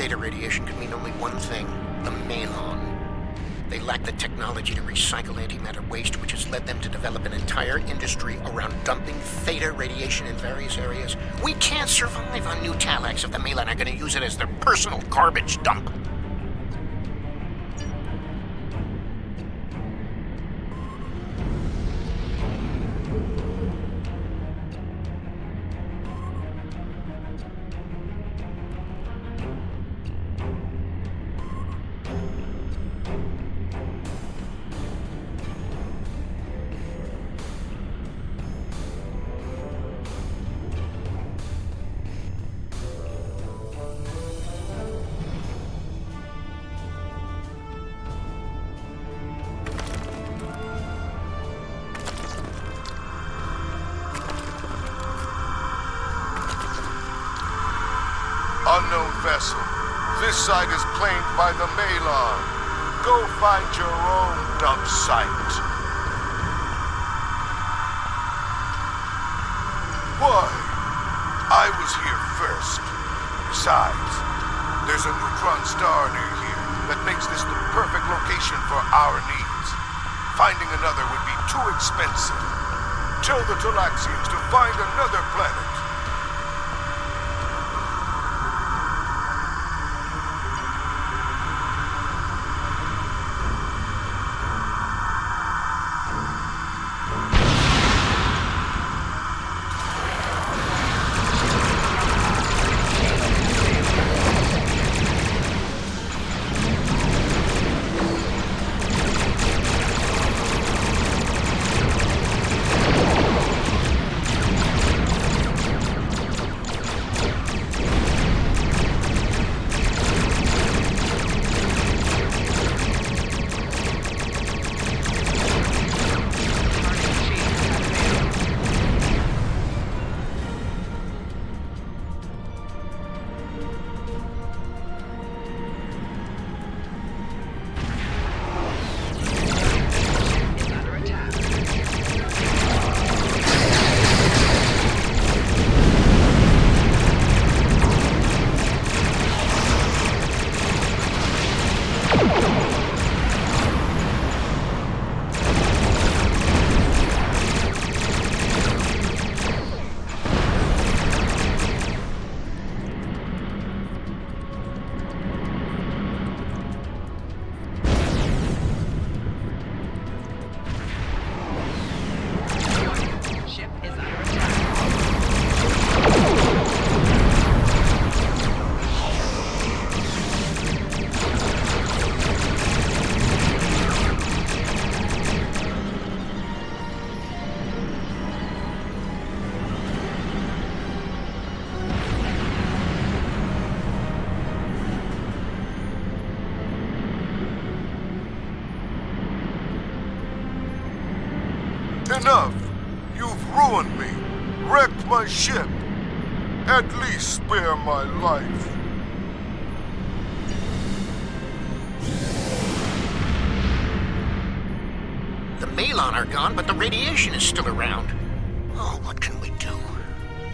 Theta radiation could mean only one thing, the Malon. They lack the technology to recycle antimatter waste, which has led them to develop an entire industry around dumping theta radiation in various areas. We can't survive on New Talax if the Malon are going to use it as their personal garbage dump. Unknown vessel. This site is claimed by the Malon. Go find your own dump site. Why? I was here first. Besides, there's a neutron star near here that makes this the perfect location for our needs. Finding another would be too expensive. Tell the Talaxians to find another planet. Enough! You've ruined me, wrecked my ship. At least spare my life. The Malon are gone, but the radiation is still around. Oh, what can we do?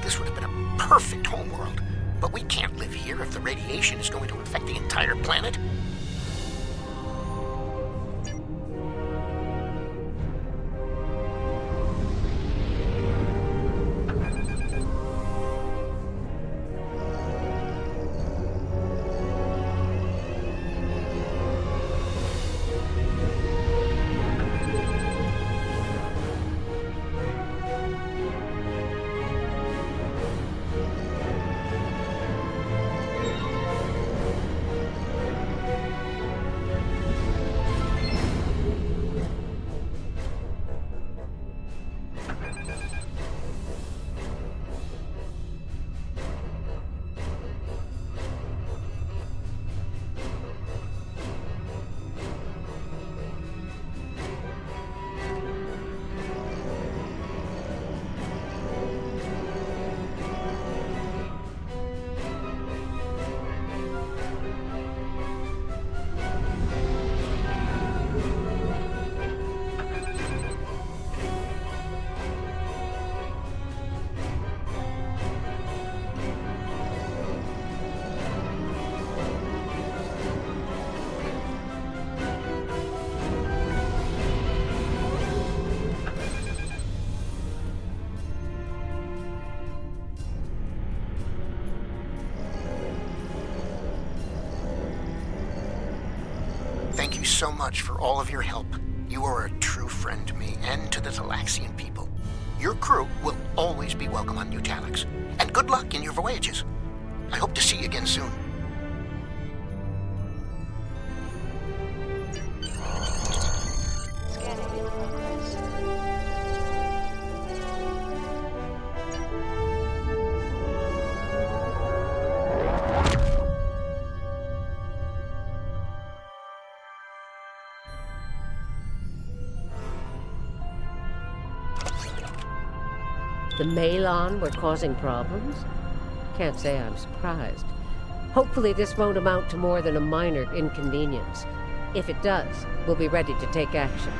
This would have been a perfect homeworld. But we can't live here if the radiation is going to affect the entire planet. Thank you so much for all of your help. You are a true friend to me and to the Talaxian people. Your crew will always be welcome on New Talax. And good luck in your voyages. I hope to see you again soon. Scanning in progress. The Malon were causing problems? Can't say I'm surprised. Hopefully this won't amount to more than a minor inconvenience. If it does, we'll be ready to take action.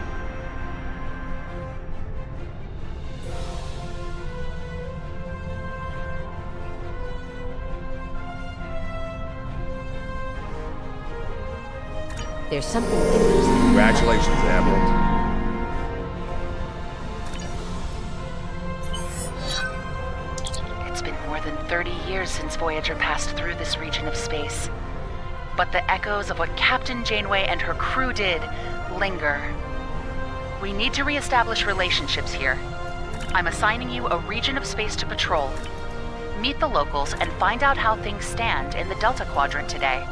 There's something interesting. Congratulations, Admiral. It's been more than 30 years since Voyager passed through this region of space. But the echoes of what Captain Janeway and her crew did linger. We need to reestablish relationships here. I'm assigning you a region of space to patrol. Meet the locals and find out how things stand in the Delta Quadrant today.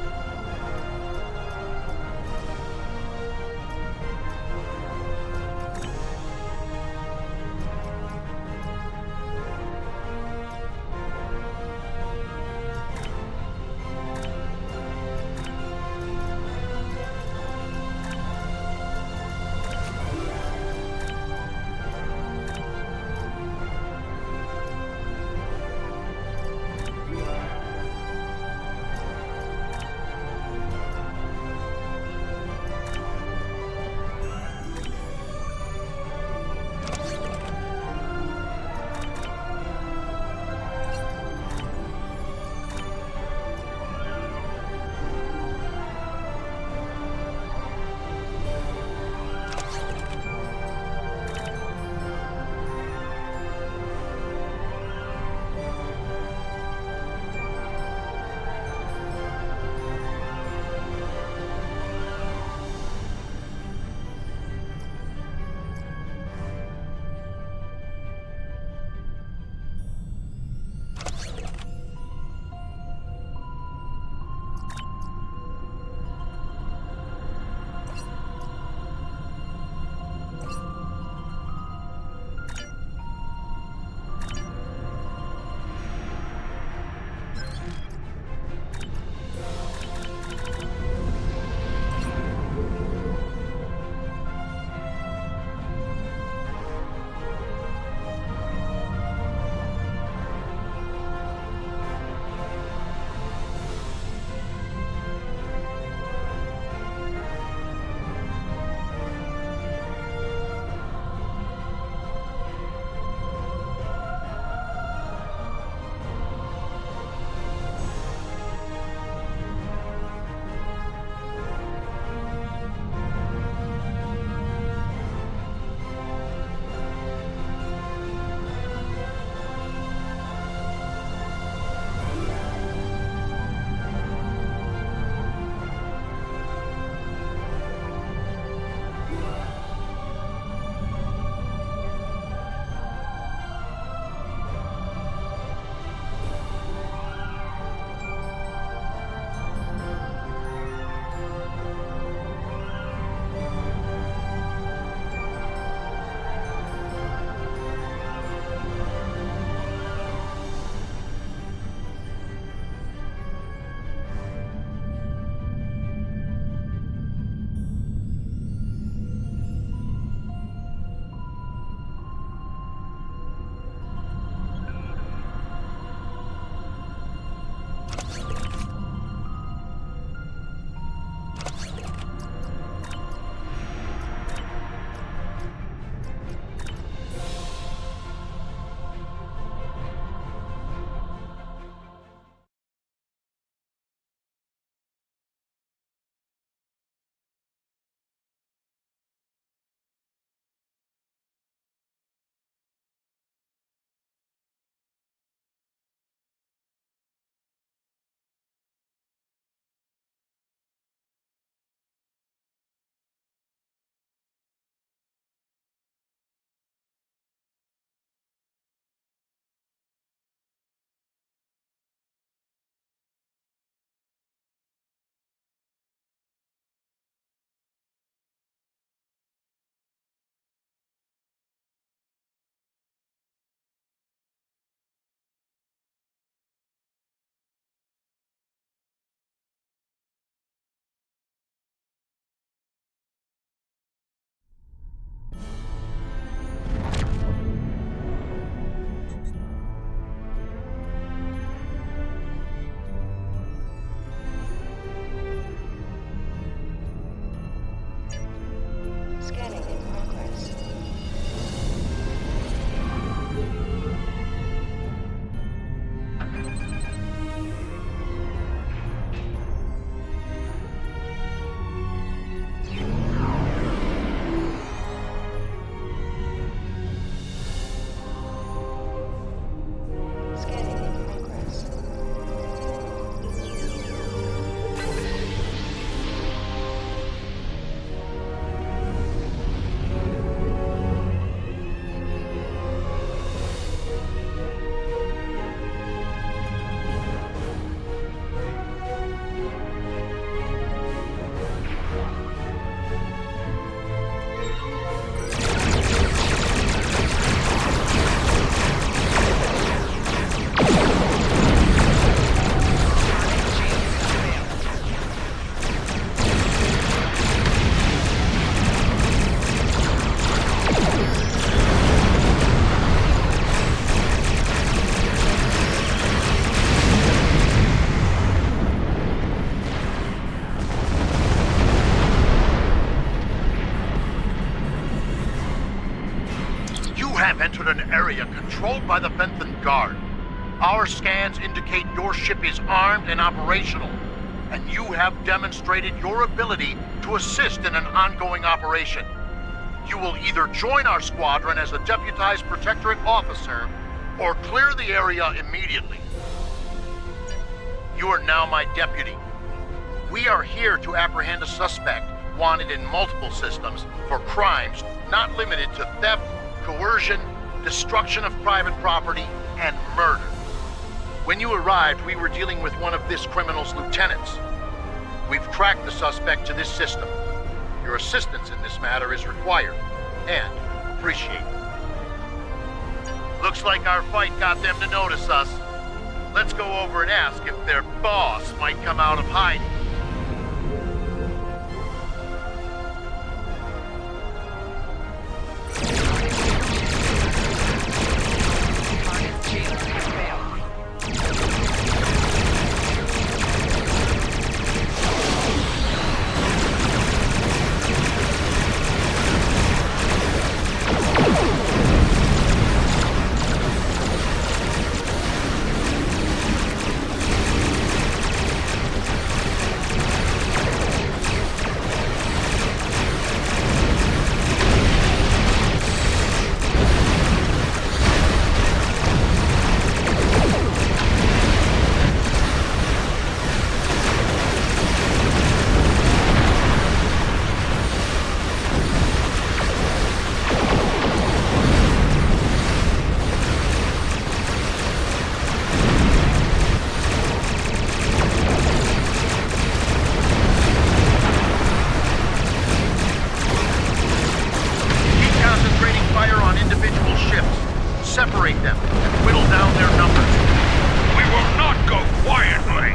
entered an area controlled by the Benthan Guard. Our scans indicate your ship is armed and operational, and you have demonstrated your ability to assist in an ongoing operation. You will either join our squadron as a deputized Protectorate officer, or clear the area immediately. You are now my deputy. We are here to apprehend a suspect wanted in multiple systems for crimes not limited to theft, coercion, destruction of private property, and murder. When you arrived, we were dealing with one of this criminal's lieutenants. We've tracked the suspect to this system. Your assistance in this matter is required, and appreciated. Looks like our fight got them to notice us. Let's go over and ask if their boss might come out of hiding. Separate them and whittle down their numbers. We will not go quietly!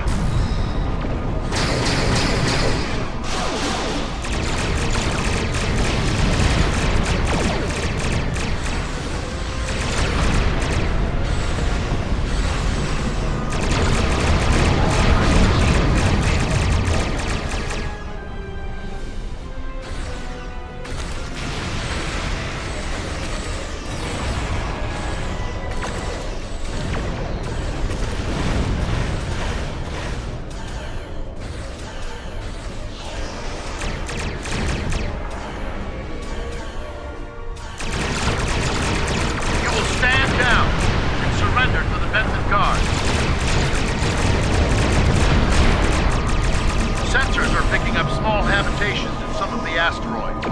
Sensors are picking up small habitations in some of the asteroids,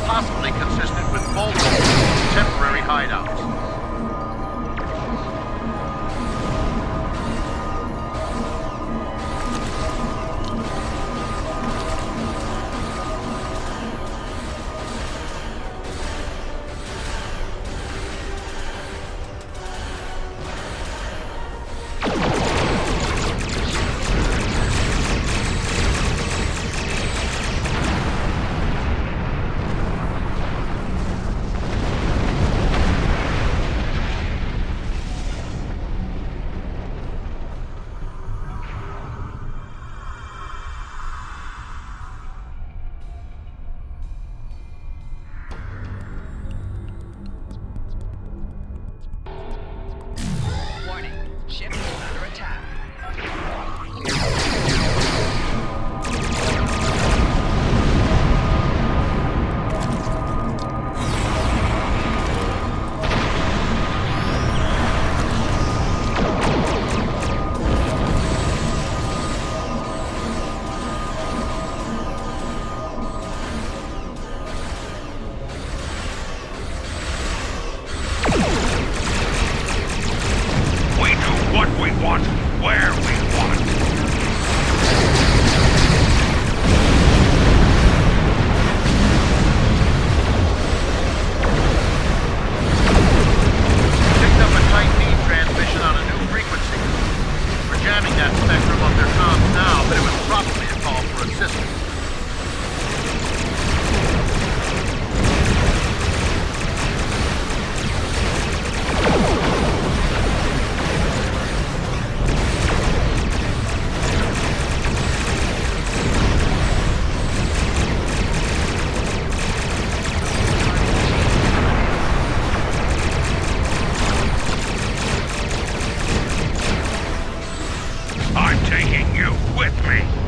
possibly consistent with Volvo's temporary hideouts. Ship is under attack. What we want, where we want. Picked up a tight beam transmission on a new frequency. We're jamming that spectrum of their comms now, but it was probably a call for assistance. with me.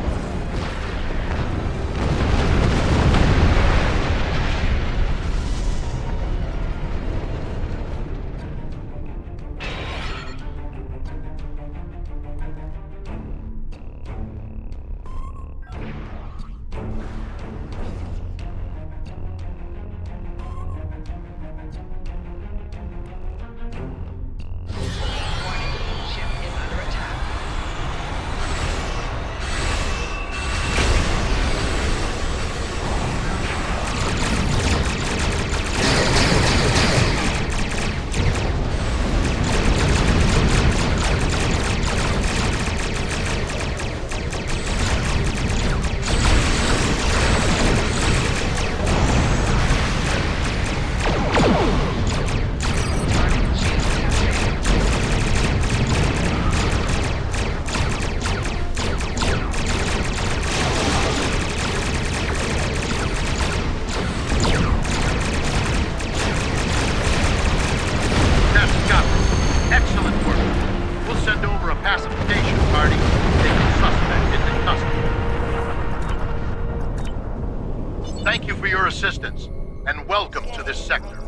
Thank you for your assistance, and welcome to this sector.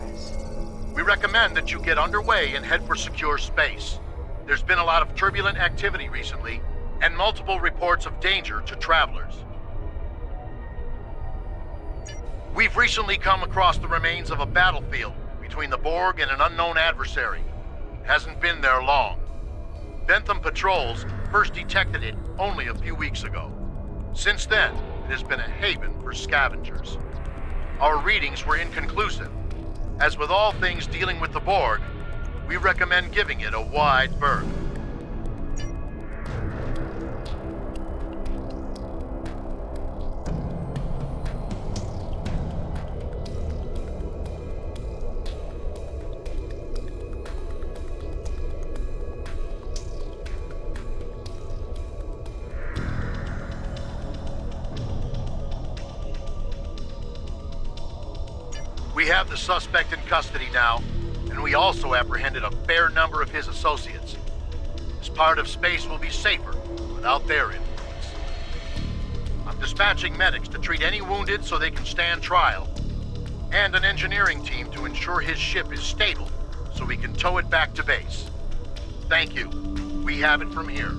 We recommend that you get underway and head for secure space. There's been a lot of turbulent activity recently, and multiple reports of danger to travelers. We've recently come across the remains of a battlefield between the Borg and an unknown adversary. Hasn't been there long. Bentham patrols first detected it only a few weeks ago. Since then, it has been a haven for scavengers. Our readings were inconclusive. As with all things dealing with the Borg, we recommend giving it a wide berth. We have the suspect in custody now, and we also apprehended a fair number of his associates. This part of space will be safer without their influence. I'm dispatching medics to treat any wounded so they can stand trial, and an engineering team to ensure his ship is stable so we can tow it back to base. Thank you. We have it from here.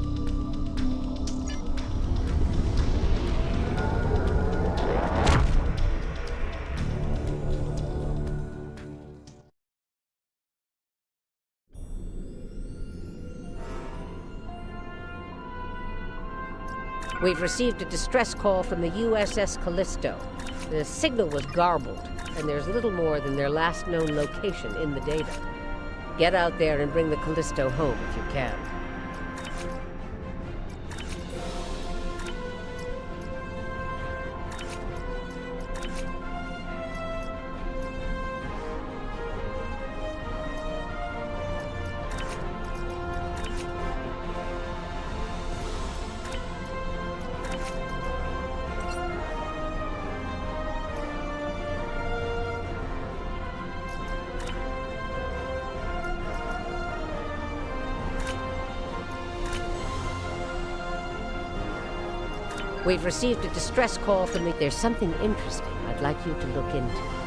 We've received a distress call from the USS Callisto. The signal was garbled, and there's little more than their last known location in the data. Get out there and bring the Callisto home if you can. We've received a distress call from the... There's something interesting I'd like you to look into.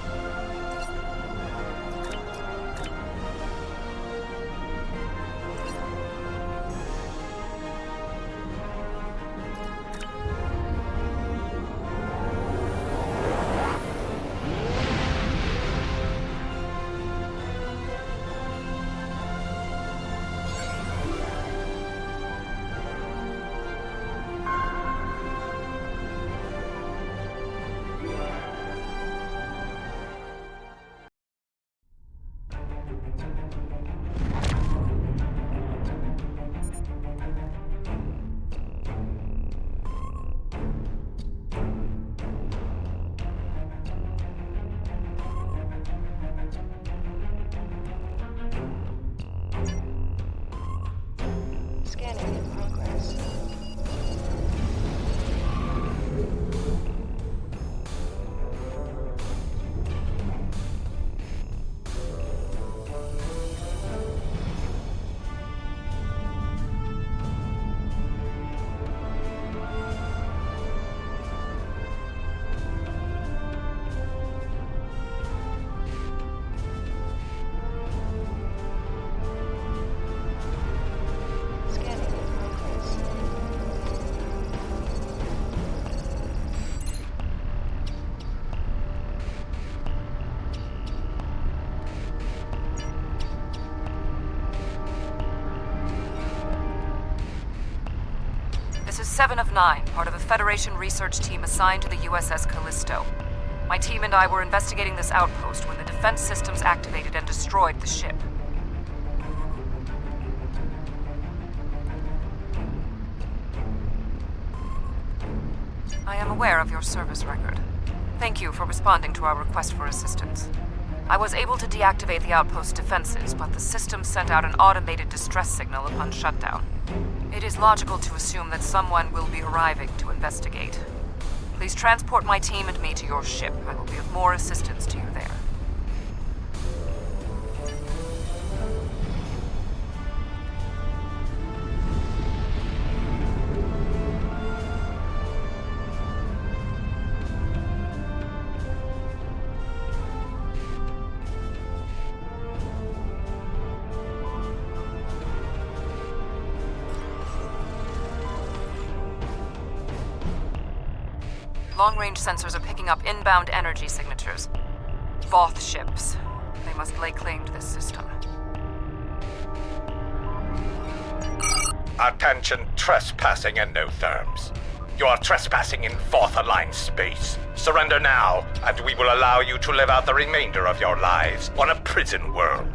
This is 7 of 9, part of a Federation research team assigned to the USS Callisto. My team and I were investigating this outpost when the defense systems activated and destroyed the ship. I am aware of your service record. Thank you for responding to our request for assistance. I was able to deactivate the outpost's defenses, but the system sent out an automated distress signal upon shutdown. It is logical to assume that someone will be arriving to investigate. Please transport my team and me to your ship. I will be of more assistance to you there. Long-range sensors are picking up inbound energy signatures. Voth ships. They must lay claim to this system. Attention trespassing endotherms. You are trespassing in Voth-aligned space. Surrender now, and we will allow you to live out the remainder of your lives on a prison world.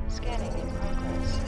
Scanning in progress.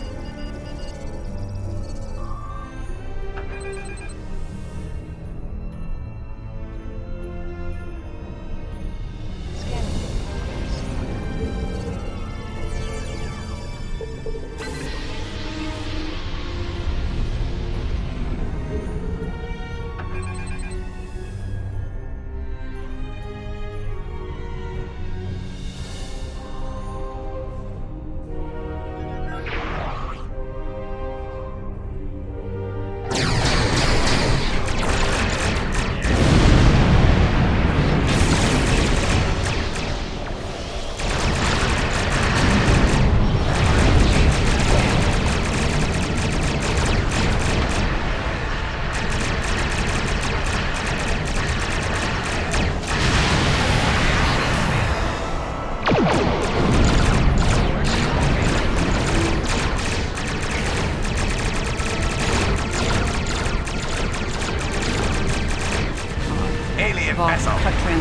Scanning in Alien vessel,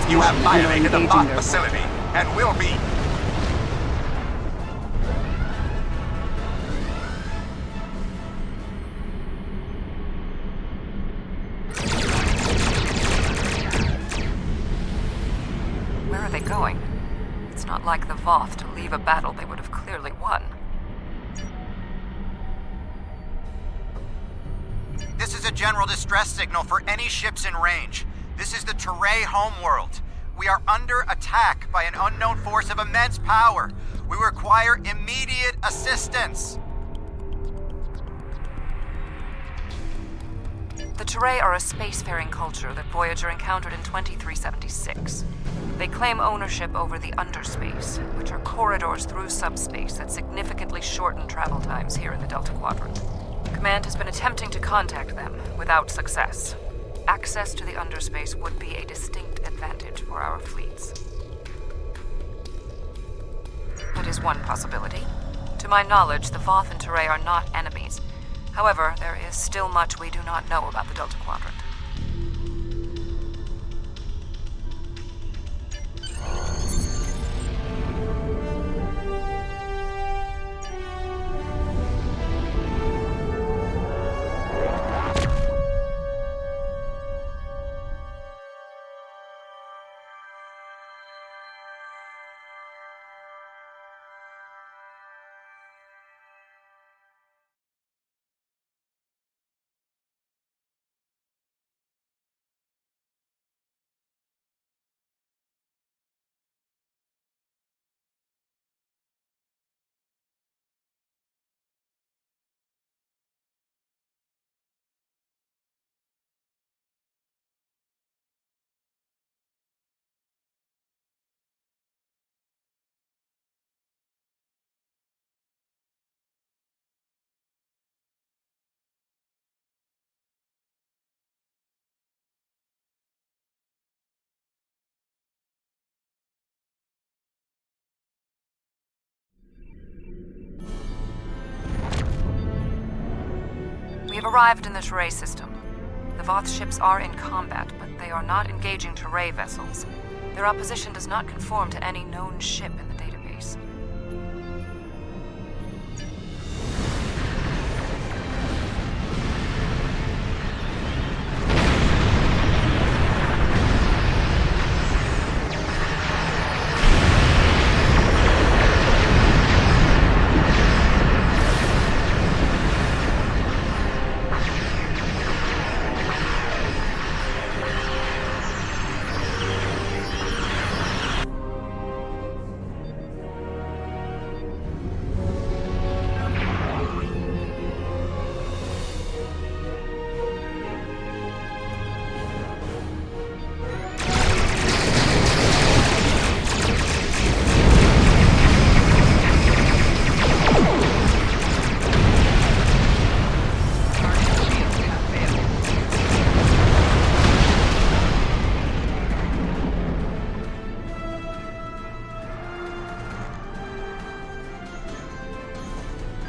you have violated the Voth facility and will be... Where are they going? It's not like the Voth to leave a battle they would have clearly won. This is a general distress signal for any ships in range. This is the Teray homeworld. We are under attack by an unknown force of immense power. We require immediate assistance. The Teray are a spacefaring culture that Voyager encountered in 2376. They claim ownership over the Underspace, which are corridors through subspace that significantly shorten travel times here in the Delta Quadrant. Command has been attempting to contact them, without success. Access to the Underspace would be a distinct advantage for our fleets. That is one possibility. To my knowledge, the Voth and Teray are not enemies. However, there is still much we do not know about the Delta Quadrant. have arrived in the Teray system. The Voth ships are in combat, but they are not engaging Teray vessels. Their opposition does not conform to any known ship in the database.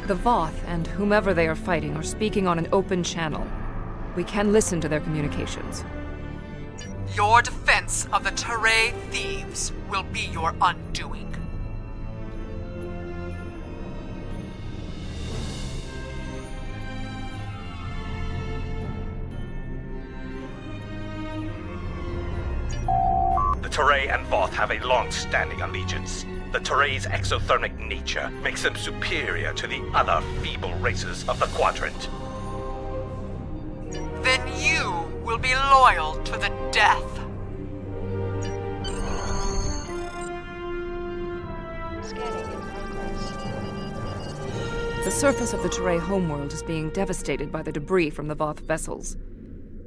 The Voth and whomever they are fighting are speaking on an open channel. We can listen to their communications. Your defense of the Teray thieves will be your undoing. The Teray and Voth have a long-standing allegiance. The Teray's exothermic nature makes them superior to the other feeble races of the Quadrant. Then you will be loyal to the death. Scanning in progress. The surface of the Teray homeworld is being devastated by the debris from the Voth vessels.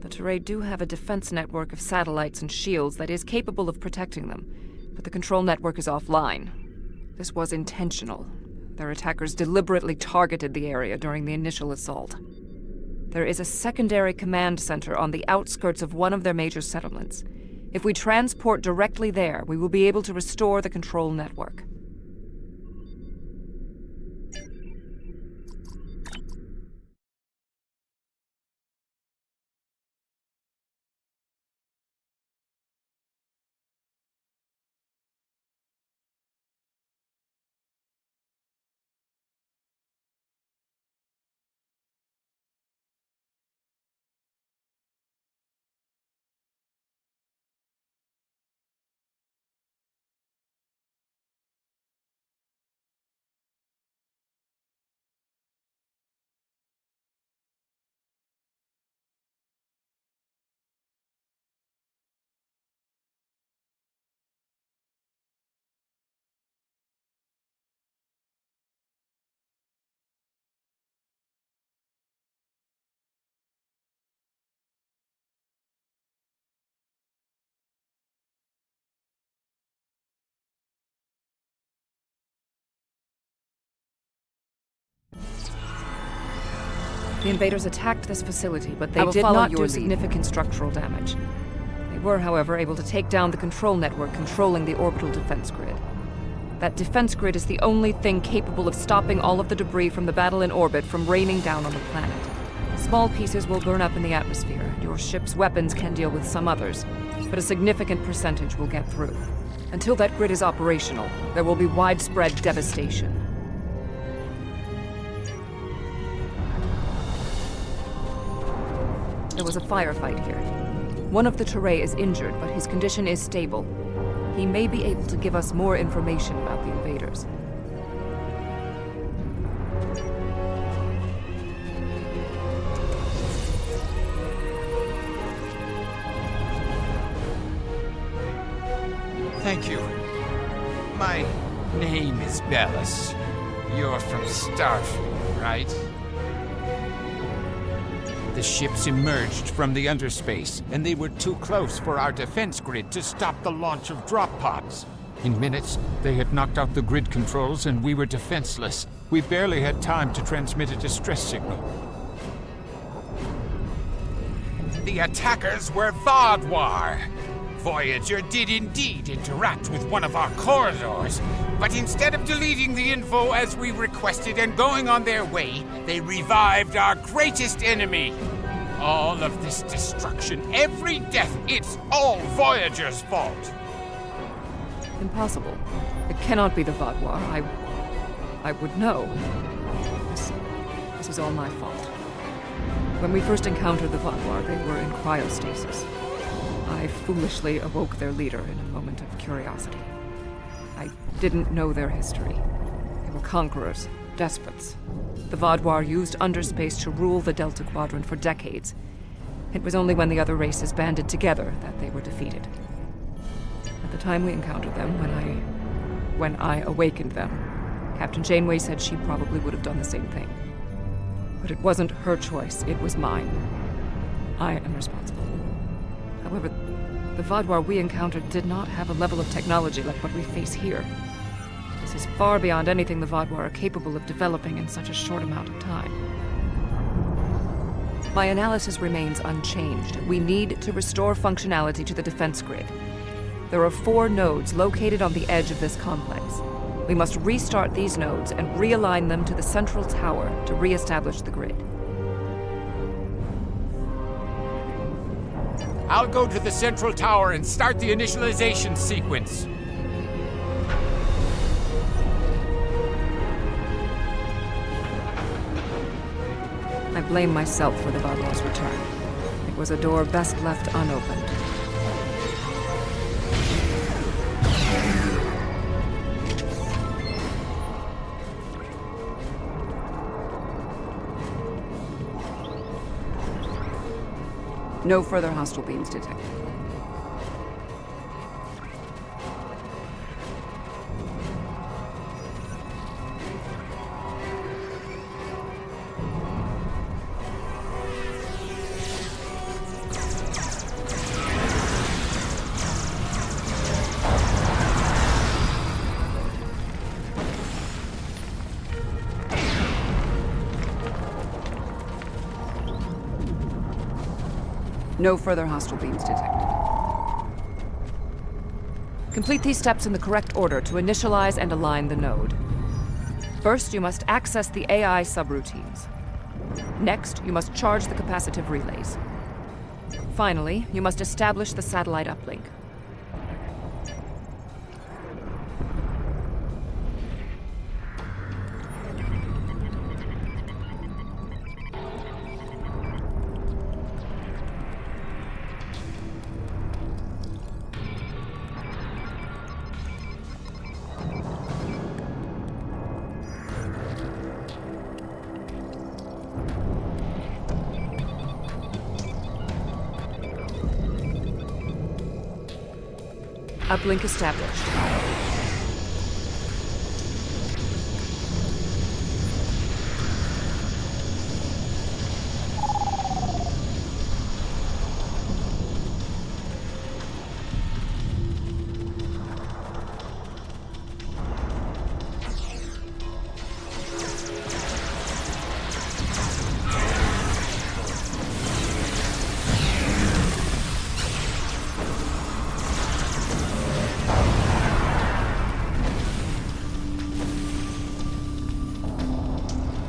The Teray do have a defense network of satellites and shields that is capable of protecting them, but the control network is offline. This was intentional. Their attackers deliberately targeted the area during the initial assault. There is a secondary command center on the outskirts of one of their major settlements. If we transport directly there, we will be able to restore the control network. The invaders attacked this facility, but they did not do significant structural damage. They were, however, able to take down the control network controlling the orbital defense grid. That defense grid is the only thing capable of stopping all of the debris from the battle in orbit from raining down on the planet. Small pieces will burn up in the atmosphere. Your ship's weapons can deal with some others, but a significant percentage will get through. Until that grid is operational, there will be widespread devastation. There was a firefight here. One of the Teray is injured, but his condition is stable. He may be able to give us more information about the invaders. Thank you. My name is Bellis. You're from Starfleet, right? The ships emerged from the underspace, and they were too close for our defense grid to stop the launch of drop pods. In minutes, they had knocked out the grid controls, and we were defenseless. We barely had time to transmit a distress signal. The attackers were Vaadwaur. Voyager did indeed interact with one of our corridors, but instead of deleting the info as we requested and going on their way, they revived our greatest enemy. All of this destruction, every death, it's all Voyager's fault. Impossible. It cannot be the Vaadwaur. I would know. This is all my fault. When we first encountered the Vaadwaur, they were in cryostasis. I foolishly awoke their leader in a moment of curiosity. I didn't know their history. They were conquerors, despots. The Vaadwaur used underspace to rule the Delta Quadrant for decades. It was only when the other races banded together that they were defeated. At the time we encountered them, when I awakened them, Captain Janeway said she probably would have done the same thing. But it wasn't her choice, it was mine. I am responsible. However, the Vaadwaur we encountered did not have a level of technology like what we face here. This is far beyond anything the Vaadwaur are capable of developing in such a short amount of time. My analysis remains unchanged. We need to restore functionality to the defense grid. There are 4 nodes located on the edge of this complex. We must restart these nodes and realign them to the central tower to re-establish the grid. I'll go to the central tower and start the initialization sequence. I blame myself for the Vaadwaur's return. It was a door best left unopened. No further hostile beams detected. No further hostile beams detected. Complete these steps in the correct order to initialize and align the node. First, you must access the AI subroutines. Next, you must charge the capacitive relays. Finally, you must establish the satellite uplink. Uplink established.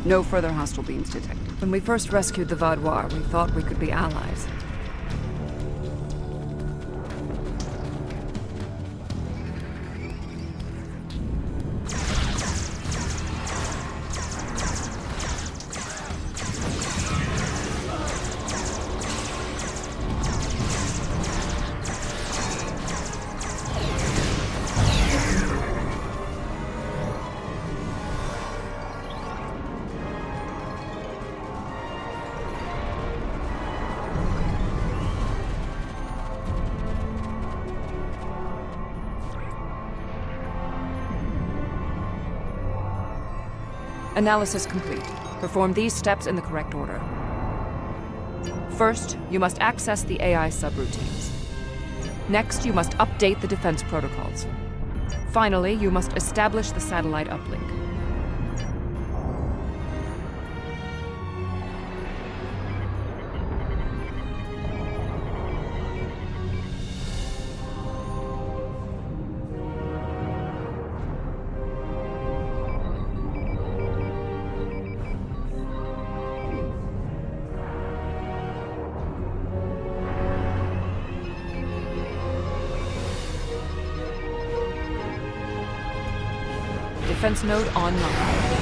No further hostile beams detected. When we first rescued the Vaadwaur, we thought we could be allies. Analysis complete. Perform these steps in the correct order. First, you must access the AI subroutines. Next, you must update the defense protocols. Finally, you must establish the satellite uplink. defense node online.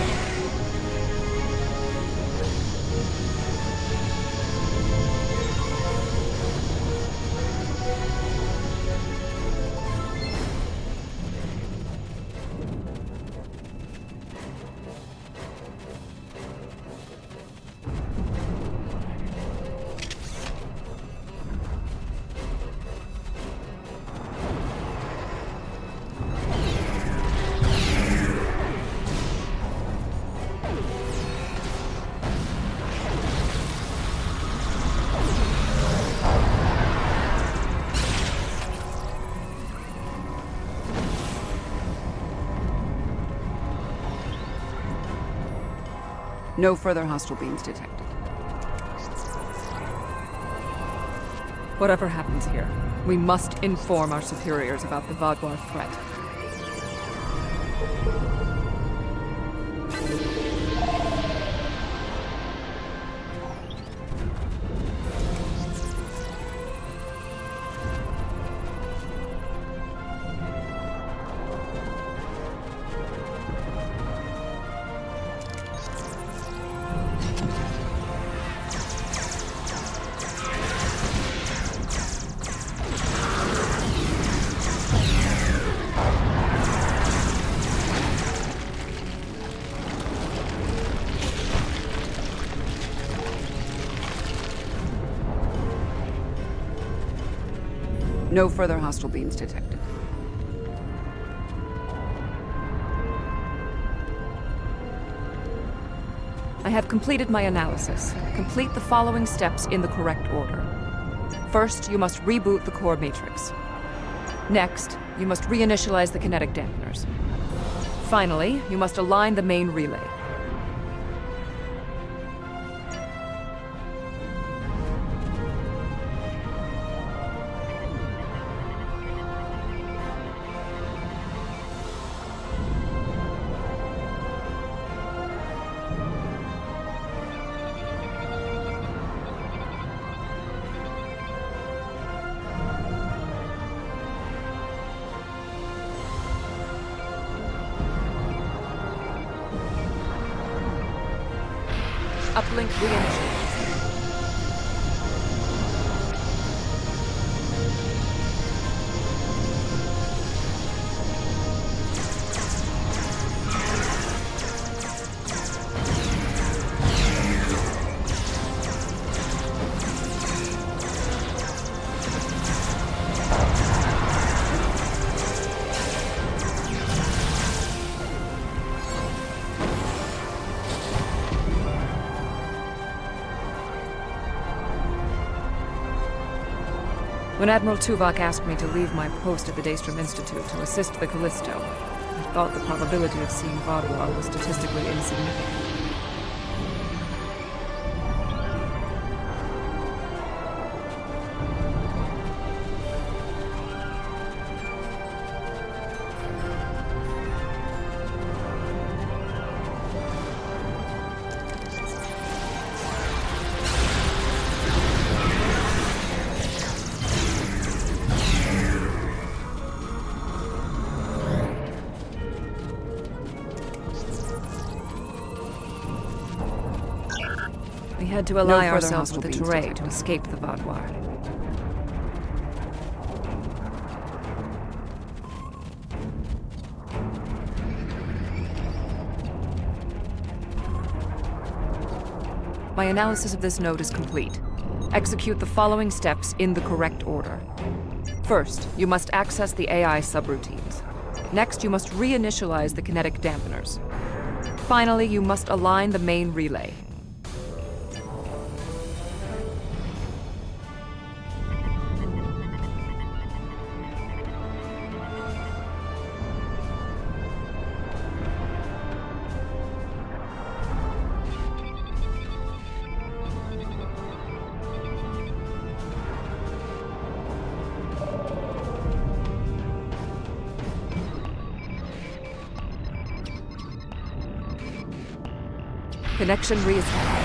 No further hostile beams detected. Whatever happens here, we must inform our superiors about the Vaadwaur threat. No further hostile beams detected. I have completed my analysis. Complete the following steps in the correct order. First, you must reboot the core matrix. Next, you must reinitialize the kinetic dampeners. Finally, you must align the main relay. Uplink reinitialized. When Admiral Tuvok asked me to leave my post at the Daystrom Institute to assist the Callisto, I thought the probability of seeing Vaadwaur was statistically insignificant. We had to ally ourselves with the Teray to escape the Vaadwaur. My analysis of this node is complete. Execute the following steps in the correct order. First, you must access the AI subroutines. Next, you must reinitialize the kinetic dampeners. Finally, you must align the main relay. Connection reestablished.